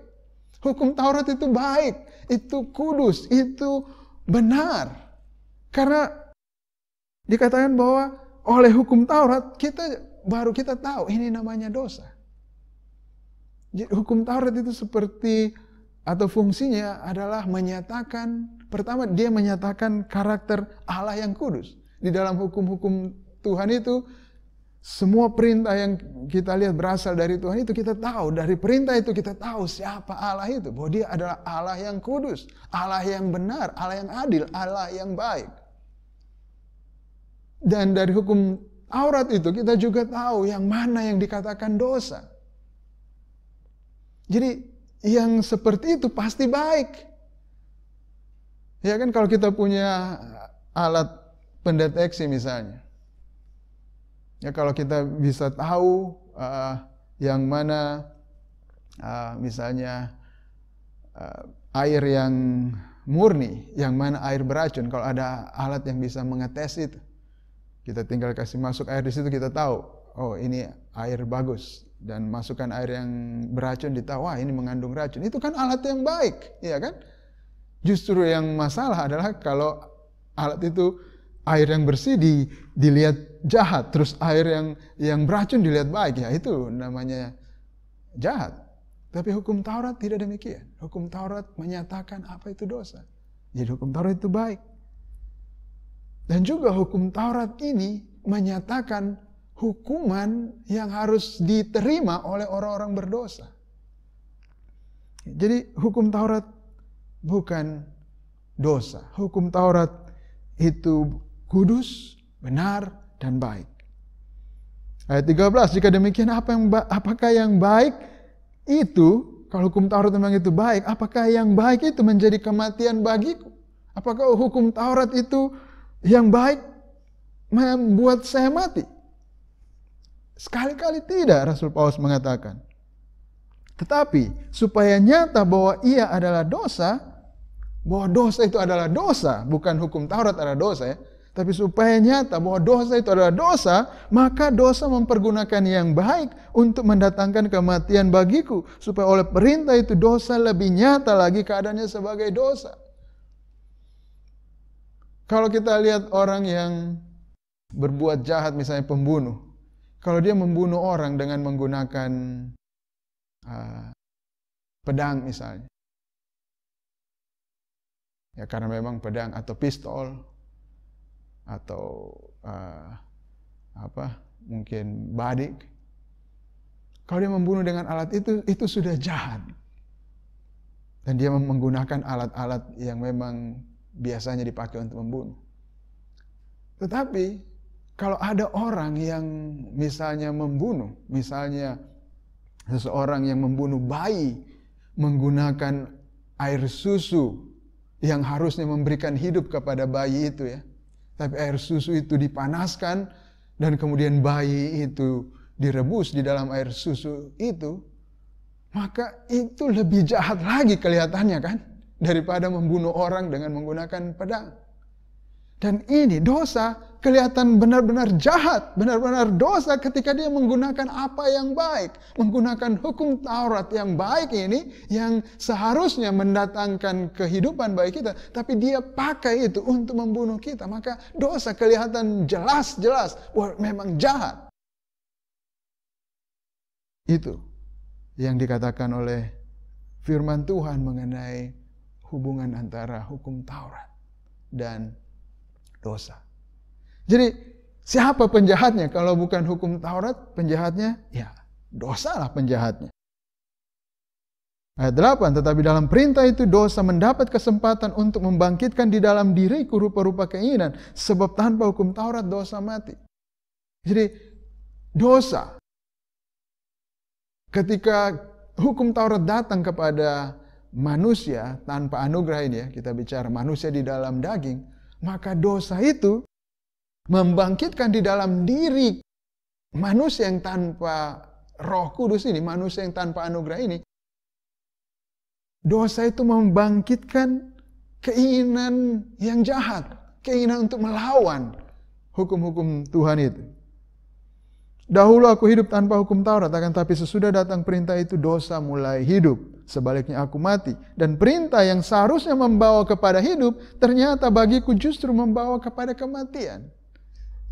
Hukum Taurat itu baik, itu kudus, itu benar. Karena dikatakan bahwa oleh hukum Taurat baru kita tahu ini namanya dosa. Jadi, hukum Taurat itu seperti atau fungsinya adalah menyatakan, pertama dia menyatakan karakter Allah yang kudus. Di dalam hukum-hukum Tuhan itu semua perintah yang kita lihat berasal dari Tuhan itu kita tahu. Dari perintah itu kita tahu siapa Allah itu. Bahwa dia adalah Allah yang kudus, Allah yang benar, Allah yang adil, Allah yang baik. Dan dari hukum Taurat itu kita juga tahu yang mana yang dikatakan dosa. Jadi yang seperti itu pasti baik. Ya kan kalau kita punya alat pendeteksi misalnya. Ya kalau kita bisa tahu yang mana misalnya air yang murni, yang mana air beracun. Kalau ada alat yang bisa mengetes itu. Kita tinggal kasih masuk air di situ kita tahu, oh ini air bagus. Dan masukkan air yang beracun ditahu, wah ini mengandung racun. Itu kan alat yang baik, ya kan? Justru yang masalah adalah kalau alat itu air yang bersih dilihat jahat, terus air yang beracun dilihat baik, ya itu namanya jahat. Tapi hukum Taurat tidak demikian. Hukum Taurat menyatakan apa itu dosa. Jadi hukum Taurat itu baik. Dan juga hukum Taurat ini menyatakan hukuman yang harus diterima oleh orang-orang berdosa. Jadi hukum Taurat bukan dosa. Hukum Taurat itu kudus, benar, dan baik. Ayat 13, jika demikian apakah yang baik itu, kalau hukum Taurat memang itu baik, apakah yang baik itu menjadi kematian bagiku? Apakah hukum Taurat itu yang baik membuat saya mati? Sekali-kali tidak, Rasul Paulus mengatakan. Tetapi supaya nyata bahwa ia adalah dosa, bahwa dosa itu adalah dosa, bukan hukum Taurat adalah dosa ya. Tapi supaya nyata bahwa dosa itu adalah dosa, maka dosa mempergunakan yang baik untuk mendatangkan kematian bagiku. Supaya oleh perintah itu dosa lebih nyata lagi keadaannya sebagai dosa. Kalau kita lihat orang yang berbuat jahat, misalnya pembunuh. Kalau dia membunuh orang dengan menggunakan pedang misalnya. Ya karena memang pedang atau pistol. Atau mungkin badik. Kalau dia membunuh dengan alat itu sudah jahat. Dan dia menggunakan alat-alat yang memang biasanya dipakai untuk membunuh. Tetapi kalau ada orang yang misalnya membunuh, misalnya seseorang yang membunuh bayi menggunakan air susu yang harusnya memberikan hidup kepada bayi itu ya. Tapi air susu itu dipanaskan dan kemudian bayi itu direbus di dalam air susu itu, maka itu lebih jahat lagi kelihatannya kan, daripada membunuh orang dengan menggunakan pedang. Dan ini dosa kelihatan benar-benar jahat, benar-benar dosa ketika dia menggunakan apa yang baik. Menggunakan hukum Taurat yang baik ini, yang seharusnya mendatangkan kehidupan bagi kita. Tapi dia pakai itu untuk membunuh kita. Maka dosa kelihatan jelas-jelas, wah memang jahat. Itu yang dikatakan oleh firman Tuhan mengenai hubungan antara hukum Taurat dan dosa. Jadi siapa penjahatnya? Kalau bukan hukum Taurat, penjahatnya ya dosalah penjahatnya. Ayat 8, tetapi dalam perintah itu dosa mendapat kesempatan untuk membangkitkan di dalam diriku rupa-rupa keinginan, sebab tanpa hukum Taurat dosa mati. Jadi dosa, ketika hukum Taurat datang kepada manusia tanpa anugerah ini ya, kita bicara manusia di dalam daging, maka dosa itu membangkitkan di dalam diri manusia yang tanpa Roh Kudus ini, manusia yang tanpa anugerah ini, dosa itu membangkitkan keinginan yang jahat, keinginan untuk melawan hukum-hukum Tuhan itu. Dahulu aku hidup tanpa hukum Taurat, akan tapi sesudah datang perintah itu dosa mulai hidup. Sebaliknya aku mati. Dan perintah yang seharusnya membawa kepada hidup, ternyata bagiku justru membawa kepada kematian.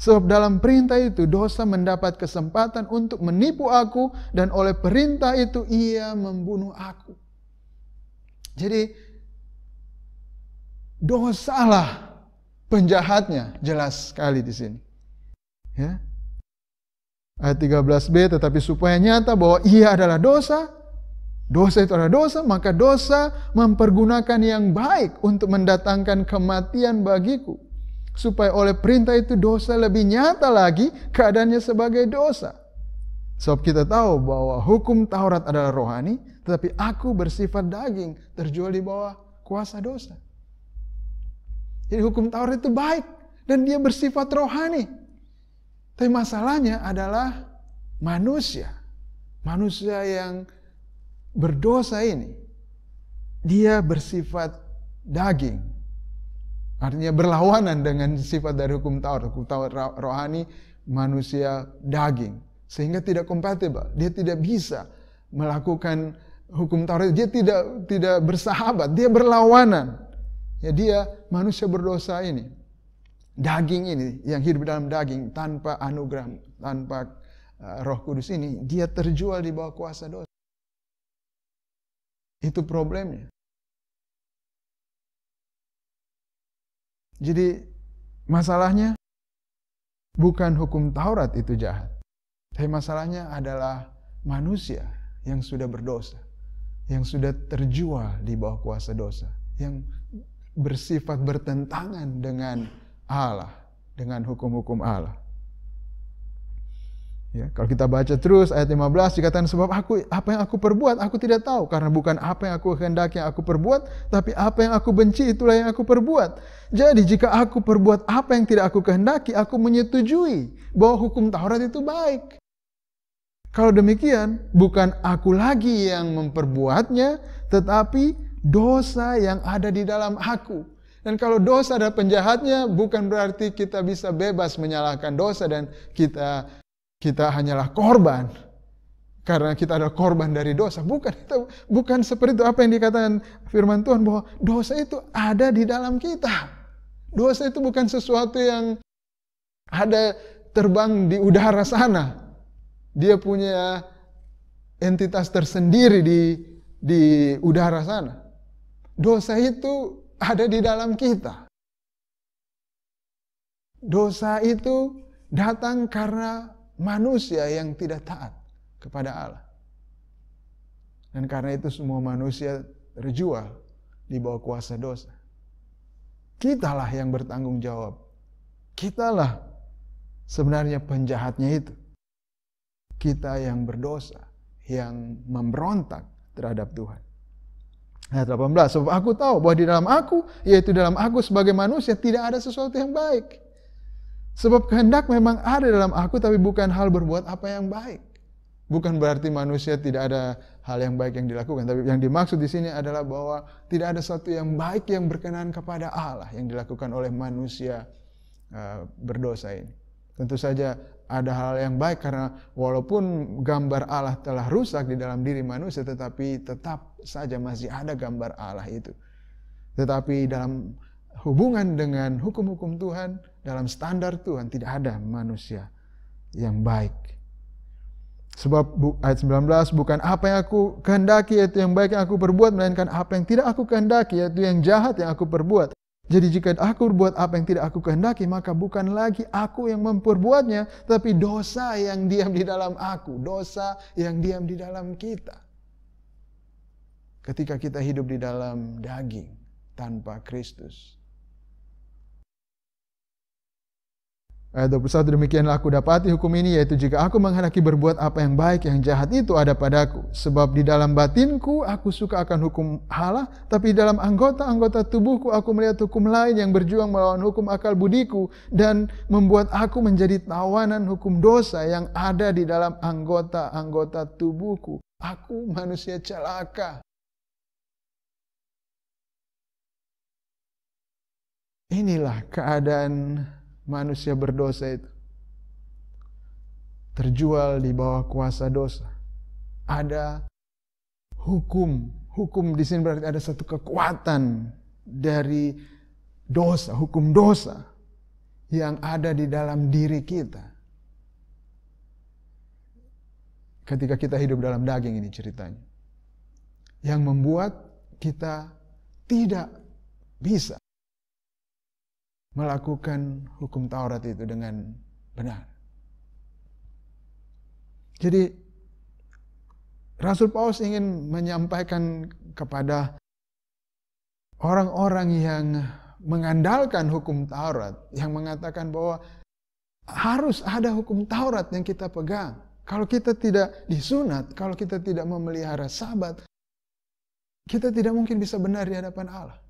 Sebab dalam perintah itu dosa mendapat kesempatan untuk menipu aku, dan oleh perintah itu ia membunuh aku. Jadi dosalah penjahatnya, jelas sekali di sini. Ya. Ayat 13b, tetapi supaya nyata bahwa ia adalah dosa, dosa itu adalah dosa, maka dosa mempergunakan yang baik untuk mendatangkan kematian bagiku. Supaya oleh perintah itu dosa lebih nyata lagi keadaannya sebagai dosa. Sebab kita tahu bahwa hukum Taurat adalah rohani, tetapi aku bersifat daging, terjual di bawah kuasa dosa. Jadi hukum Taurat itu baik dan dia bersifat rohani. Tapi masalahnya adalah manusia. Manusia yang berdosa ini, dia bersifat daging. Artinya berlawanan dengan sifat dari hukum Taurat. Hukum Taurat rohani, manusia daging. Sehingga tidak kompatibel. Dia tidak bisa melakukan hukum Taurat. Dia tidak bersahabat. Dia berlawanan. Ya, dia manusia berdosa ini. Daging ini yang hidup dalam daging tanpa anugerah, tanpa Roh Kudus ini, dia terjual di bawah kuasa dosa. Itu problemnya. Jadi masalahnya bukan hukum Taurat itu jahat. Tapi masalahnya adalah manusia yang sudah berdosa, yang sudah terjual di bawah kuasa dosa, yang bersifat bertentangan dengan Allah, dengan hukum-hukum Allah. Ya, kalau kita baca terus ayat 15 dikatakan sebab apa yang aku perbuat aku tidak tahu, karena bukan apa yang aku kehendaki yang aku perbuat, tapi apa yang aku benci itulah yang aku perbuat. Jadi jika aku perbuat apa yang tidak aku kehendaki, aku menyetujui bahwa hukum Taurat itu baik. Kalau demikian, bukan aku lagi yang memperbuatnya, tetapi dosa yang ada di dalam aku. Dan kalau dosa ada penjahatnya, bukan berarti kita bisa bebas menyalahkan dosa dan kita hanyalah korban. Karena kita adalah korban dari dosa. Bukan seperti itu apa yang dikatakan firman Tuhan, bahwa dosa itu ada di dalam kita. Dosa itu bukan sesuatu yang ada terbang di udara sana. Dia punya entitas tersendiri di udara sana. Dosa itu ada di dalam kita. Dosa itu datang karena manusia yang tidak taat kepada Allah. Dan karena itu semua manusia terjual di bawah kuasa dosa. Kitalah yang bertanggung jawab. Kitalah sebenarnya penjahatnya itu. Kita yang berdosa, yang memberontak terhadap Tuhan. Ayat 18, sebab aku tahu bahwa di dalam aku, yaitu dalam aku sebagai manusia, tidak ada sesuatu yang baik. Sebab kehendak memang ada dalam aku, tapi bukan hal berbuat apa yang baik. Bukan berarti manusia tidak ada hal yang baik yang dilakukan, tapi yang dimaksud di sini adalah bahwa tidak ada sesuatu yang baik yang berkenan kepada Allah yang dilakukan oleh manusia berdosa ini. Tentu saja ada hal yang baik, karena walaupun gambar Allah telah rusak di dalam diri manusia, tetapi tetap saja masih ada gambar Allah itu. Tetapi dalam hubungan dengan hukum-hukum Tuhan, dalam standar Tuhan, tidak ada manusia yang baik. Sebab ayat 19, bukan apa yang aku kehendaki yaitu yang baik yang aku perbuat, melainkan apa yang tidak aku kehendaki yaitu yang jahat yang aku perbuat. Jadi jika aku berbuat apa yang tidak aku kehendaki, maka bukan lagi aku yang memperbuatnya, tapi dosa yang diam di dalam aku, dosa yang diam di dalam kita. Ketika kita hidup di dalam daging tanpa Kristus. Ayat 21, demikianlah aku dapati hukum ini, yaitu jika aku menghendaki berbuat apa yang baik, yang jahat itu ada padaku. Sebab di dalam batinku aku suka akan hukum Allah, tapi di dalam anggota-anggota tubuhku aku melihat hukum lain yang berjuang melawan hukum akal budiku, dan membuat aku menjadi tawanan hukum dosa yang ada di dalam anggota-anggota tubuhku. Aku manusia celaka. Inilah keadaan manusia berdosa itu. Terjual di bawah kuasa dosa. Ada hukum. Hukum di sini berarti ada satu kekuatan dari dosa, hukum dosa yang ada di dalam diri kita. Ketika kita hidup dalam daging ini ceritanya. Yang membuat kita tidak bisa melakukan hukum Taurat itu dengan benar. Jadi Rasul Paulus ingin menyampaikan kepada orang-orang yang mengandalkan hukum Taurat, yang mengatakan bahwa harus ada hukum Taurat yang kita pegang. Kalau kita tidak disunat, kalau kita tidak memelihara Sabat, kita tidak mungkin bisa benar di hadapan Allah.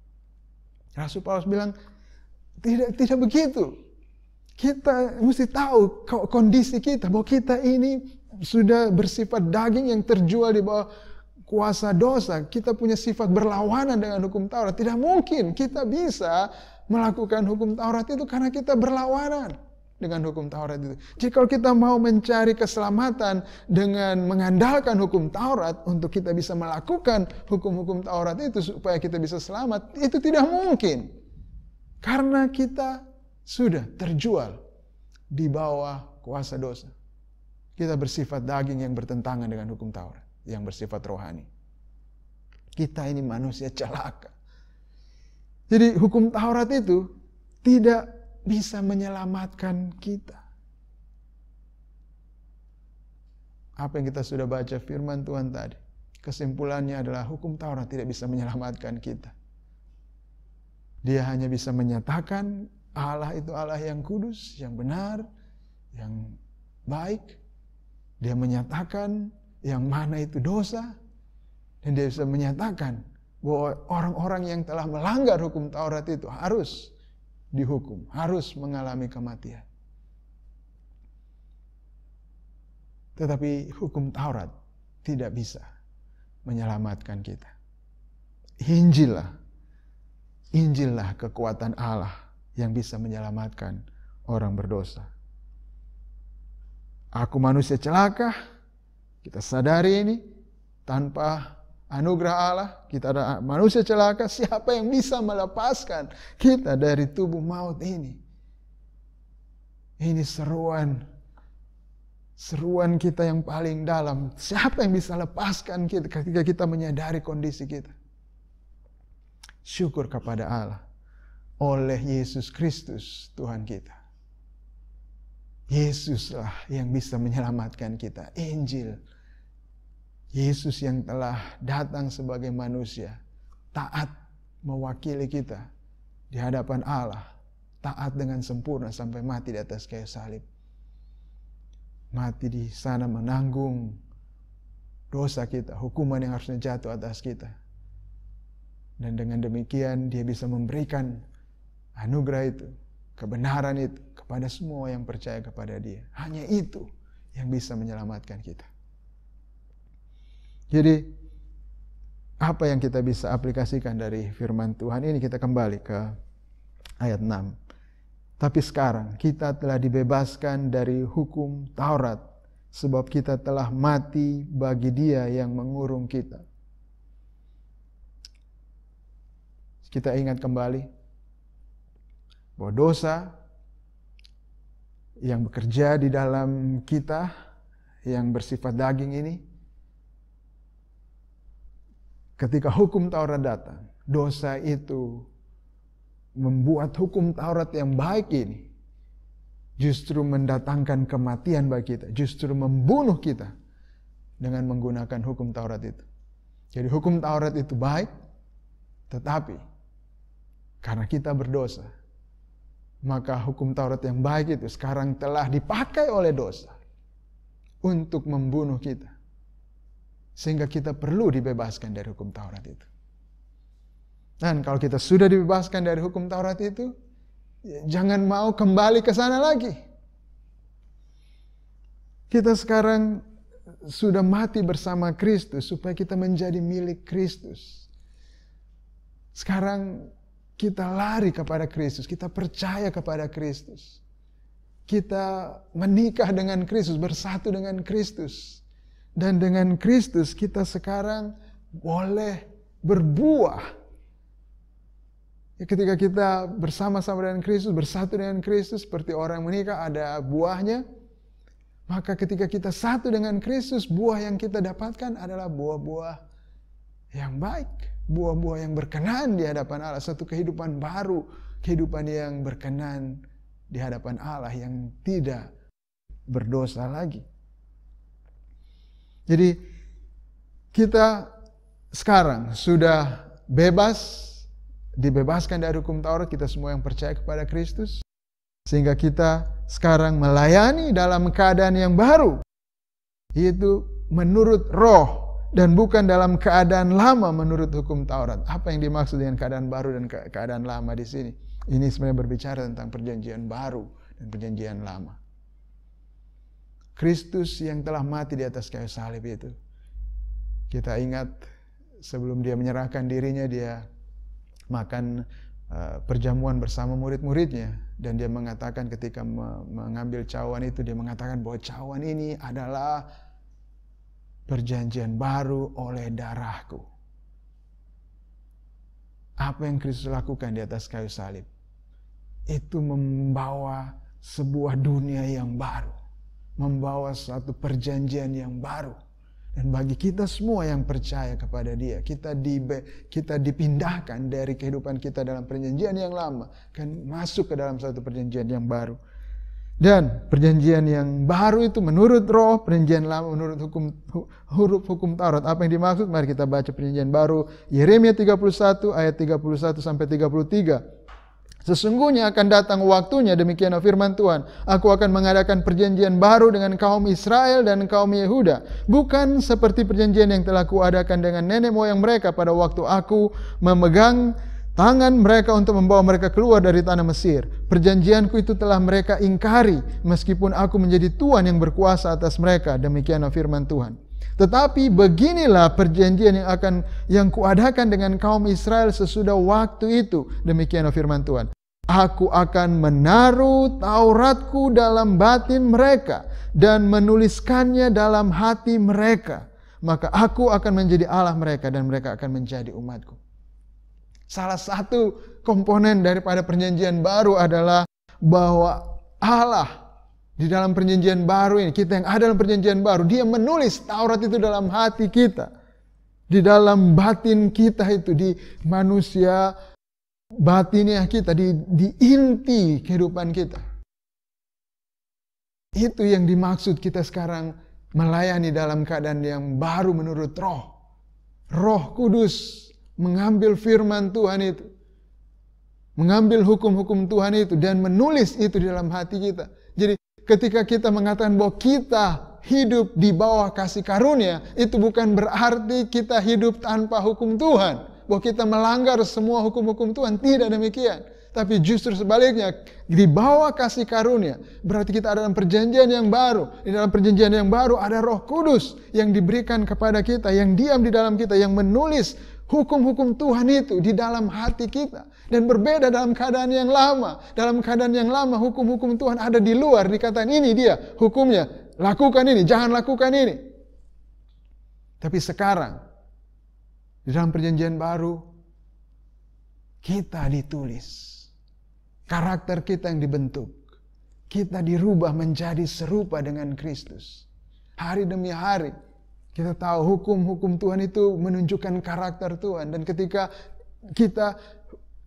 Rasul Paulus bilang, tidak begitu. Kita mesti tahu kondisi kita, bahwa kita ini sudah bersifat daging yang terjual di bawah kuasa dosa. Kita punya sifat berlawanan dengan hukum Taurat. Tidak mungkin kita bisa melakukan hukum Taurat itu karena kita berlawanan dengan hukum Taurat itu. Jadi kalau kita mau mencari keselamatan dengan mengandalkan hukum Taurat untuk kita bisa melakukan hukum-hukum Taurat itu supaya kita bisa selamat, itu tidak mungkin. Karena kita sudah terjual di bawah kuasa dosa. Kita bersifat daging yang bertentangan dengan hukum Taurat, yang bersifat rohani. Kita ini manusia celaka. Jadi hukum Taurat itu tidak bisa menyelamatkan kita. Apa yang kita sudah baca firman Tuhan tadi, kesimpulannya adalah hukum Taurat tidak bisa menyelamatkan kita. Dia hanya bisa menyatakan Allah itu Allah yang kudus, yang benar, yang baik. Dia menyatakan yang mana itu dosa. Dan dia bisa menyatakan bahwa orang-orang yang telah melanggar hukum Taurat itu harus dihukum, harus mengalami kematian. Tetapi hukum Taurat tidak bisa menyelamatkan kita. Injillah kekuatan Allah yang bisa menyelamatkan orang berdosa. Aku manusia celaka, kita sadari ini, tanpa anugerah Allah, kita ada manusia celaka, siapa yang bisa melepaskan kita dari tubuh maut ini? Ini seruan kita yang paling dalam. Siapa yang bisa lepaskan kita ketika kita menyadari kondisi kita? Syukur kepada Allah oleh Yesus Kristus Tuhan kita. Yesuslah yang bisa menyelamatkan kita. Injil. Yesus yang telah datang sebagai manusia, taat mewakili kita di hadapan Allah, taat dengan sempurna sampai mati di atas kayu salib. Mati di sana menanggung dosa kita, hukuman yang harusnya jatuh atas kita. Dan dengan demikian dia bisa memberikan anugerah itu, kebenaran itu kepada semua yang percaya kepada dia. Hanya itu yang bisa menyelamatkan kita. Jadi apa yang kita bisa aplikasikan dari firman Tuhan ini? Kita kembali ke ayat 6. Tapi sekarang kita telah dibebaskan dari hukum Taurat, sebab kita telah mati bagi Dia yang mengurung kita. Kita ingat kembali bahwa dosa yang bekerja di dalam kita, yang bersifat daging ini, ketika hukum Taurat datang, dosa itu membuat hukum Taurat yang baik ini justru mendatangkan kematian bagi kita, justru membunuh kita dengan menggunakan hukum Taurat itu. Jadi hukum Taurat itu baik, tetapi karena kita berdosa, maka hukum Taurat yang baik itu sekarang telah dipakai oleh dosa untuk membunuh kita. Sehingga kita perlu dibebaskan dari hukum Taurat itu. Dan kalau kita sudah dibebaskan dari hukum Taurat itu, jangan mau kembali ke sana lagi. Kita sekarang sudah mati bersama Kristus supaya kita menjadi milik Kristus. Sekarang kita lari kepada Kristus, kita percaya kepada Kristus. Kita menikah dengan Kristus, bersatu dengan Kristus. Dan dengan Kristus kita sekarang boleh berbuah. Ketika kita bersama-sama dengan Kristus, bersatu dengan Kristus, seperti orang menikah ada buahnya. Maka ketika kita satu dengan Kristus, buah yang kita dapatkan adalah buah-buah yang baik. Buah-buah yang berkenan di hadapan Allah. Satu kehidupan baru, kehidupan yang berkenan di hadapan Allah, yang tidak berdosa lagi. Jadi kita sekarang sudah dibebaskan dari hukum Taurat, kita semua yang percaya kepada Kristus. Sehingga kita sekarang melayani dalam keadaan yang baru. Yaitu menurut roh dan bukan dalam keadaan lama menurut hukum Taurat. Apa yang dimaksud dengan keadaan baru dan keadaan lama di sini? Ini sebenarnya berbicara tentang perjanjian baru dan perjanjian lama. Kristus yang telah mati di atas kayu salib itu. Kita ingat sebelum dia menyerahkan dirinya, dia makan perjamuan bersama murid-muridnya. Dan dia mengatakan ketika mengambil cawan itu, dia mengatakan bahwa cawan ini adalah perjanjian baru oleh darahku. Apa yang Kristus lakukan di atas kayu salib? Itu membawa sebuah dunia yang baru. Membawa suatu perjanjian yang baru. Dan bagi kita semua yang percaya kepada dia, kita dipindahkan dari kehidupan kita dalam perjanjian yang lama, kan masuk ke dalam satu perjanjian yang baru. Dan perjanjian yang baru itu menurut roh, perjanjian lama menurut huruf hukum Taurat. Apa yang dimaksud? Mari kita baca perjanjian baru, Yeremia 31 ayat 31 sampai 33. Sesungguhnya akan datang waktunya, demikian firman Tuhan, aku akan mengadakan perjanjian baru dengan kaum Israel dan kaum Yehuda. Bukan seperti perjanjian yang telah kuadakan dengan nenek moyang mereka pada waktu aku memegang tangan mereka untuk membawa mereka keluar dari tanah Mesir. Perjanjianku itu telah mereka ingkari, meskipun aku menjadi Tuhan yang berkuasa atas mereka. Demikianlah firman Tuhan. Tetapi beginilah perjanjian yang kuadakan dengan kaum Israel sesudah waktu itu. Demikianlah firman Tuhan. Aku akan menaruh Tauratku dalam batin mereka dan menuliskannya dalam hati mereka. Maka aku akan menjadi Allah mereka dan mereka akan menjadi umatku. Salah satu komponen daripada perjanjian baru adalah bahwa Allah di dalam perjanjian baru ini, kita yang ada dalam perjanjian baru, Dia menulis Taurat itu dalam hati kita. Di dalam batin kita itu, di manusia batinnya kita, di inti kehidupan kita. Itu yang dimaksud kita sekarang melayani dalam keadaan yang baru menurut Roh. Roh Kudus mengambil firman Tuhan itu, mengambil hukum-hukum Tuhan itu dan menulis itu di dalam hati kita. Jadi ketika kita mengatakan bahwa kita hidup di bawah kasih karunia, itu bukan berarti kita hidup tanpa hukum Tuhan, bahwa kita melanggar semua hukum-hukum Tuhan. Tidak demikian. Tapi justru sebaliknya, di bawah kasih karunia berarti kita ada dalam perjanjian yang baru. Di dalam perjanjian yang baru ada Roh Kudus yang diberikan kepada kita, yang diam di dalam kita, yang menulis hukum-hukum Tuhan itu di dalam hati kita. Dan berbeda dalam keadaan yang lama. Dalam keadaan yang lama hukum-hukum Tuhan ada di luar. Dikatakan ini dia hukumnya. Lakukan ini, jangan lakukan ini. Tapi sekarang di dalam perjanjian baru kita ditulis. Karakter kita yang dibentuk. Kita dirubah menjadi serupa dengan Kristus. Hari demi hari. Kita tahu hukum-hukum Tuhan itu menunjukkan karakter Tuhan. Dan ketika kita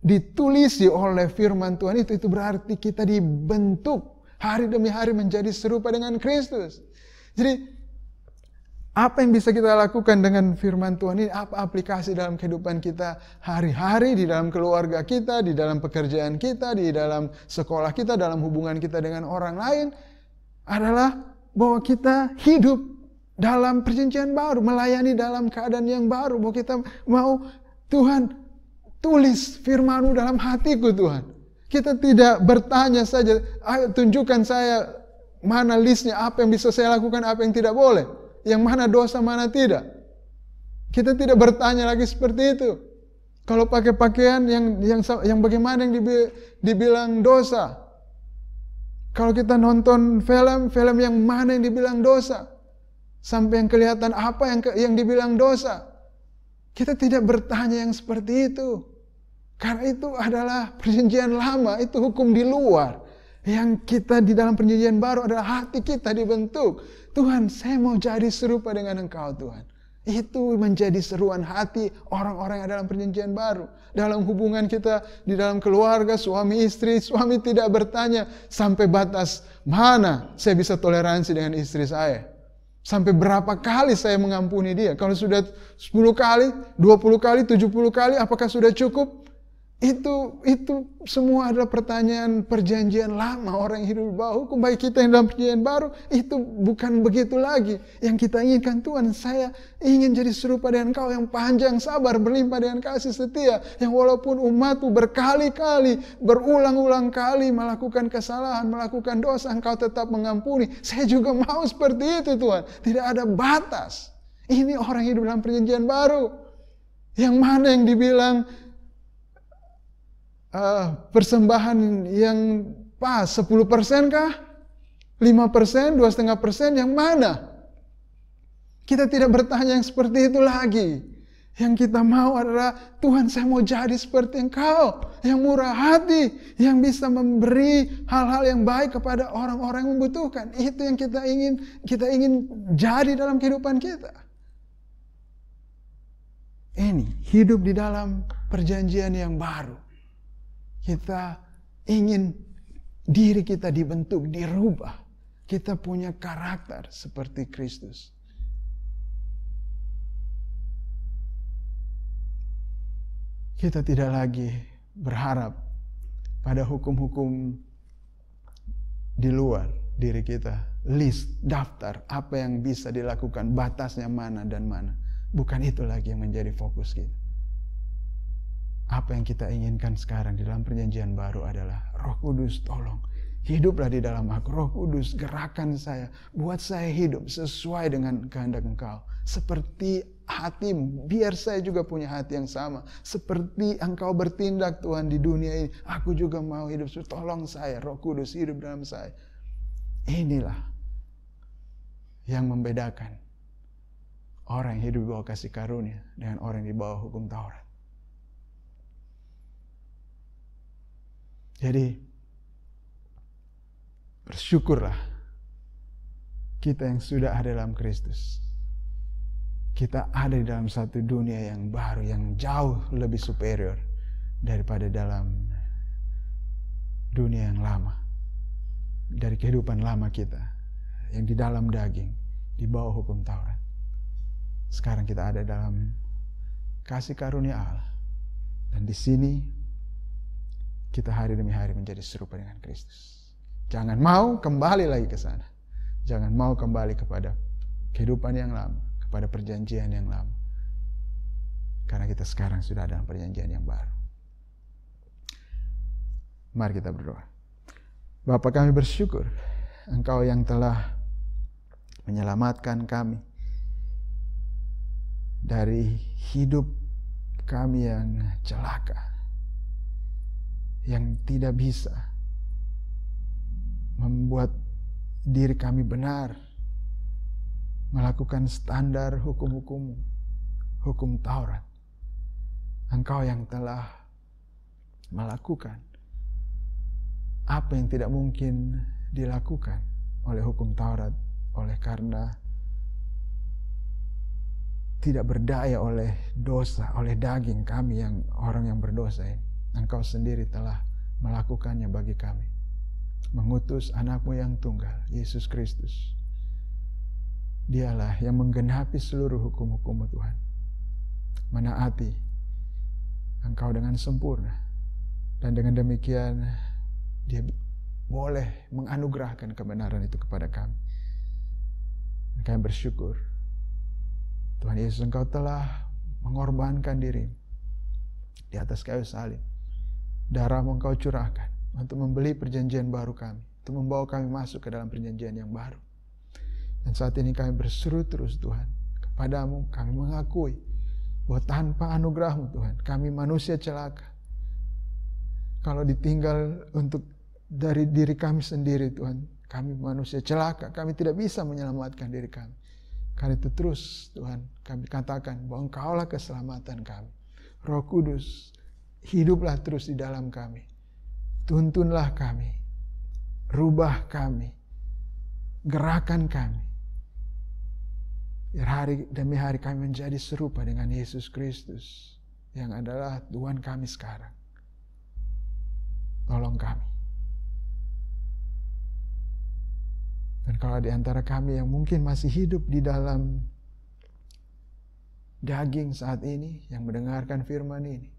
ditulisi oleh firman Tuhan itu berarti kita dibentuk hari demi hari menjadi serupa dengan Kristus. Jadi apa yang bisa kita lakukan dengan firman Tuhan ini? Apa aplikasi dalam kehidupan kita hari-hari, di dalam keluarga kita, di dalam pekerjaan kita, di dalam sekolah kita, dalam hubungan kita dengan orang lain? Adalah bahwa kita hidup dalam perjanjian baru, melayani dalam keadaan yang baru. Bahwa kita mau, Tuhan, tulis firman-Mu dalam hatiku Tuhan. Kita tidak bertanya saja, ayo tunjukkan saya mana listnya, apa yang bisa saya lakukan, apa yang tidak boleh. Yang mana dosa, mana tidak. Kita tidak bertanya lagi seperti itu. Kalau pakai pakaian yang bagaimana yang dibilang dosa. Kalau kita nonton film yang mana yang dibilang dosa. Sampai yang kelihatan apa yang dibilang dosa. Kita tidak bertanya yang seperti itu. Karena itu adalah perjanjian lama, itu hukum di luar. Yang kita di dalam perjanjian baru adalah hati kita dibentuk. Tuhan, saya mau jadi serupa dengan Engkau Tuhan. Itu menjadi seruan hati orang-orang yang ada dalam perjanjian baru. Dalam hubungan kita di dalam keluarga, suami istri, suami tidak bertanya sampai batas mana saya bisa toleransi dengan istri saya. Sampai berapa kali saya mengampuni dia. Kalau sudah 10 kali, 20 kali, 70 kali, apakah sudah cukup? Itu semua adalah pertanyaan perjanjian lama. Orang yang hidup di bawah hukum, baik kita yang dalam perjanjian baru, itu bukan begitu lagi. Yang kita inginkan, Tuhan, saya ingin jadi serupa dengan Engkau yang panjang sabar, berlimpah dengan kasih setia, yang walaupun umat-Mu berkali-kali, berulang-ulang kali melakukan kesalahan, melakukan dosa, Engkau tetap mengampuni. Saya juga mau seperti itu Tuhan. Tidak ada batas. Ini orang hidup dalam perjanjian baru. Yang mana yang dibilang persembahan yang pas 10% kah? 5%, 2,5%, yang mana? Kita tidak bertanya yang seperti itu lagi. Yang kita mau adalah, Tuhan, saya mau jadi seperti Engkau, yang murah hati, yang bisa memberi hal-hal yang baik kepada orang-orang yang membutuhkan. Itu yang kita ingin jadi dalam kehidupan kita. Ini hidup di dalam perjanjian yang baru. Kita ingin diri kita dibentuk, dirubah. Kita punya karakter seperti Kristus. Kita tidak lagi berharap pada hukum-hukum di luar diri kita. List, daftar, apa yang bisa dilakukan, batasnya mana dan mana. Bukan itu lagi yang menjadi fokus kita. Apa yang kita inginkan sekarang di dalam perjanjian baru adalah Roh Kudus tolong hiduplah di dalam aku. Roh Kudus gerakan saya, buat saya hidup sesuai dengan kehendak Engkau. Seperti hatimu, biar saya juga punya hati yang sama. Seperti Engkau bertindak Tuhan di dunia ini, aku juga mau hidup. Tolong saya, Roh Kudus hidup dalam saya. Inilah yang membedakan orang yang hidup di bawah kasih karunia dengan orang yang di bawah hukum Taurat. Jadi bersyukurlah kita yang sudah ada dalam Kristus. Kita ada di dalam satu dunia yang baru, yang jauh lebih superior daripada dalam dunia yang lama. Dari kehidupan lama kita yang di dalam daging, di bawah hukum Taurat. Sekarang kita ada dalam kasih karunia Allah. Dan di sini kita hari demi hari menjadi serupa dengan Kristus. Jangan mau kembali lagi ke sana. Jangan mau kembali kepada kehidupan yang lama, kepada perjanjian yang lama. Karena kita sekarang sudah dalam perjanjian yang baru. Mari kita berdoa. Bapa, kami bersyukur Engkau yang telah menyelamatkan kami dari hidup kami yang celaka, yang tidak bisa membuat diri kami benar melakukan standar hukum-hukum, hukum Taurat. Engkau yang telah melakukan apa yang tidak mungkin dilakukan oleh hukum Taurat, oleh karena tidak berdaya oleh dosa, oleh daging kami yang orang yang berdosa ini. Engkau sendiri telah melakukannya bagi kami. Mengutus anakmu yang tunggal, Yesus Kristus. Dialah yang menggenapi seluruh hukum-hukum Tuhan. Menaati Engkau dengan sempurna. Dan dengan demikian Dia boleh menganugerahkan kebenaran itu kepada kami. Kami bersyukur. Tuhan Yesus, Engkau telah mengorbankan diri di atas kayu salib. Darah-Mu Engkau curahkan untuk membeli perjanjian baru kami, untuk membawa kami masuk ke dalam perjanjian yang baru. Dan saat ini kami berseru terus Tuhan, kepadamu kami mengakui bahwa tanpa anugerah-Mu Tuhan, kami manusia celaka. Kalau ditinggal untuk dari diri kami sendiri Tuhan, kami manusia celaka, kami tidak bisa menyelamatkan diri kami. Karena itu terus Tuhan kami katakan bahwa Engkaulah keselamatan kami. Roh Kudus, hiduplah terus di dalam kami. Tuntunlah kami. Rubah kami. Gerakan kami. Biar hari demi hari kami menjadi serupa dengan Yesus Kristus. Yang adalah Tuhan kami sekarang. Tolong kami. Dan kalau di antara kami yang mungkin masih hidup di dalam daging saat ini, yang mendengarkan firman ini,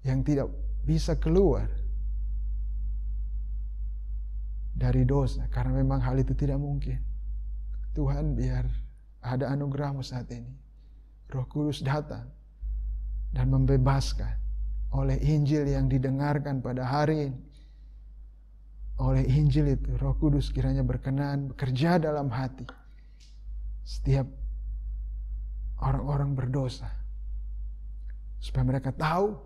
yang tidak bisa keluar dari dosa, karena memang hal itu tidak mungkin. Tuhan, biar ada anugerah-Mu saat ini. Roh Kudus datang dan membebaskan oleh Injil yang didengarkan pada hari ini. Oleh Injil itu, Roh Kudus kiranya berkenan bekerja dalam hati setiap orang-orang berdosa. Supaya mereka tahu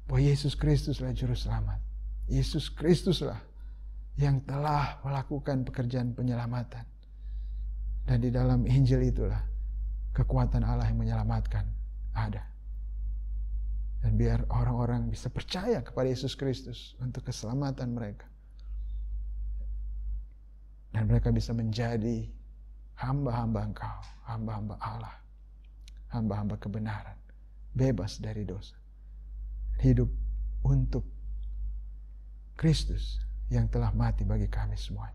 bahwa Yesus Kristuslah Juru Selamat. Yesus Kristuslah yang telah melakukan pekerjaan penyelamatan. Dan di dalam Injil itulah kekuatan Allah yang menyelamatkan ada. Dan biar orang-orang bisa percaya kepada Yesus Kristus untuk keselamatan mereka. Dan mereka bisa menjadi hamba-hamba Engkau, hamba-hamba Allah, hamba-hamba kebenaran, bebas dari dosa. Hidup untuk Kristus yang telah mati bagi kami semuanya.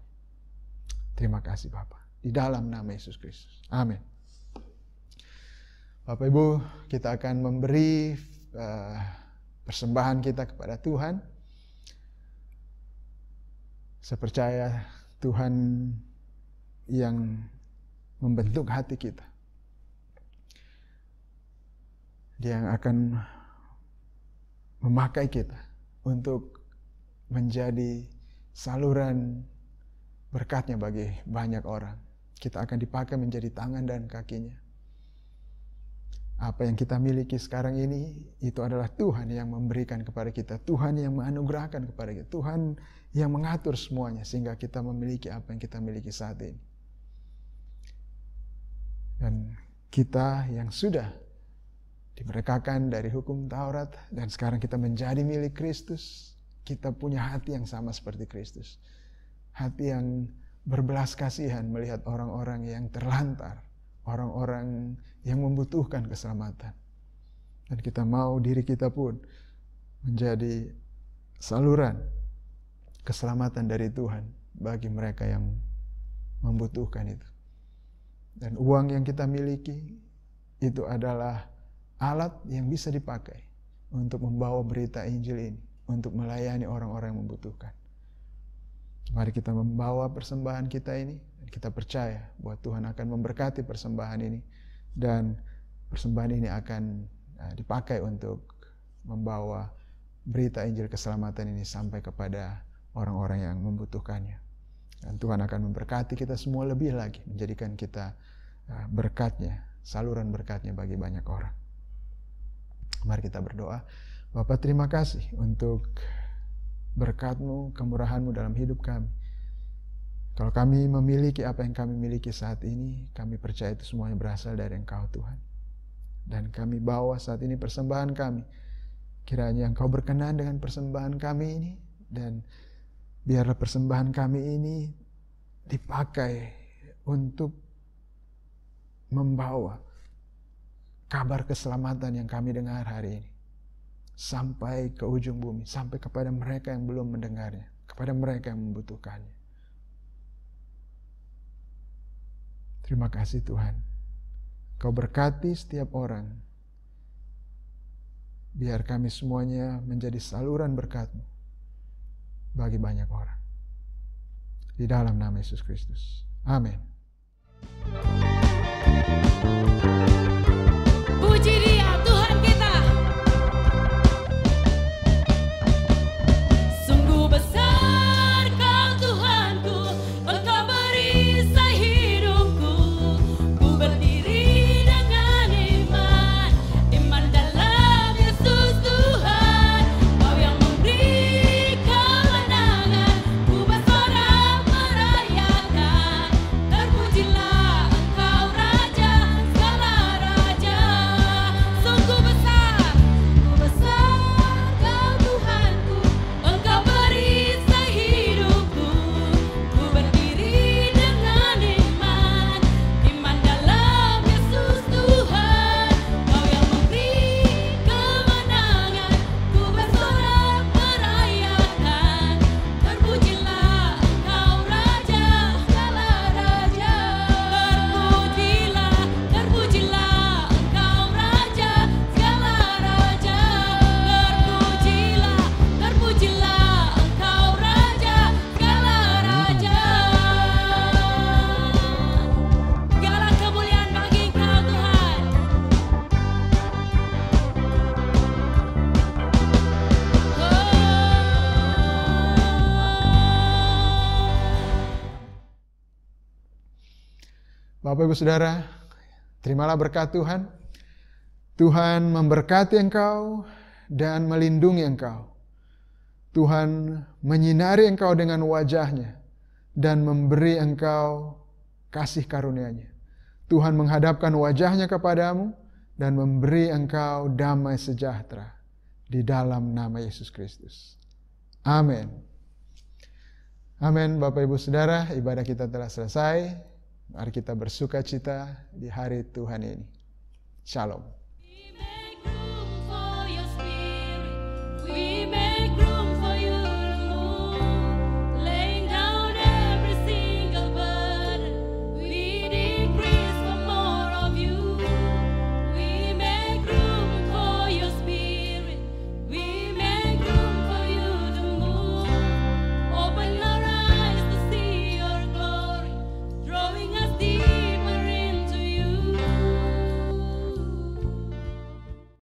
Terima kasih Bapa. Di dalam nama Yesus Kristus. Amin. Bapak Ibu, kita akan memberi persembahan kita kepada Tuhan. Saya percaya Tuhan yang membentuk hati kita. Dia yang akan memakai kita untuk menjadi saluran berkatnya bagi banyak orang. Kita akan dipakai menjadi tangan dan kakinya. Apa yang kita miliki sekarang ini, itu adalah Tuhan yang memberikan kepada kita. Tuhan yang menganugerahkan kepada kita. Tuhan yang mengatur semuanya sehingga kita memiliki apa yang kita miliki saat ini. Dan kita yang sudah dimerdekakan dari hukum Taurat dan sekarang kita menjadi milik Kristus, kita punya hati yang sama seperti Kristus. Hati yang berbelas kasihan melihat orang-orang yang terlantar, orang-orang yang membutuhkan keselamatan. Dan kita mau diri kita pun menjadi saluran keselamatan dari Tuhan bagi mereka yang membutuhkan itu. Dan uang yang kita miliki itu adalah alat yang bisa dipakai untuk membawa berita Injil ini, untuk melayani orang-orang yang membutuhkan. Mari kita membawa persembahan kita ini, dan kita percaya bahwa Tuhan akan memberkati persembahan ini, dan persembahan ini akan dipakai untuk membawa berita Injil keselamatan ini sampai kepada orang-orang yang membutuhkannya. Dan Tuhan akan memberkati kita semua lebih lagi, menjadikan kita berkatnya, saluran berkatnya bagi banyak orang. Mari kita berdoa. Bapa, terima kasih untuk berkat-Mu, kemurahan-Mu dalam hidup kami. Kalau kami memiliki apa yang kami miliki saat ini, kami percaya itu semuanya berasal dari Engkau, Tuhan. Dan kami bawa saat ini persembahan kami. Kiranya Engkau berkenan dengan persembahan kami ini, dan biarlah persembahan kami ini dipakai untuk membawa kabar keselamatan yang kami dengar hari ini sampai ke ujung bumi, sampai kepada mereka yang belum mendengarnya, kepada mereka yang membutuhkannya. Terima kasih Tuhan. Kau berkati setiap orang. Biar kami semuanya menjadi saluran berkat-Mu bagi banyak orang. Di dalam nama Yesus Kristus. Amin. Puji Dia, Tuhan kita. Sungguh besar Kau Tuhanku, Engkau perisai hidupku. Ku berdiri dengan iman dalam Yesus Tuhan. Kau yang memberi kemenangan, ku bersorak merayakan. Terpujilah Engkau Raja segala raja. Sungguh besar Kau Tuhanku, Engkau perisai hidupku. Ku berdiri dengan iman dalam Yesus Tuhan. Kau yang memberi kemenangan, ku bersorak merayakan. Terpujilah Engkau Raja segala raja. Terpujilah Engkau Raja segala raja. Terpujilah Engkau Raja segala raja. Segala kemuliaan bagi Engkau Tuhan. Bapak Ibu Saudara, terimalah berkat Tuhan. Tuhan memberkati engkau dan melindungi engkau. Tuhan menyinari engkau dengan wajah-Nya dan memberi engkau kasih karunia-Nya. Tuhan menghadapkan wajah-Nya kepadamu dan memberi engkau damai sejahtera di dalam nama Yesus Kristus. Amin. Amin. Bapak Ibu Saudara, ibadah kita telah selesai. Mari kita bersuka cita di hari Tuhan ini. Shalom.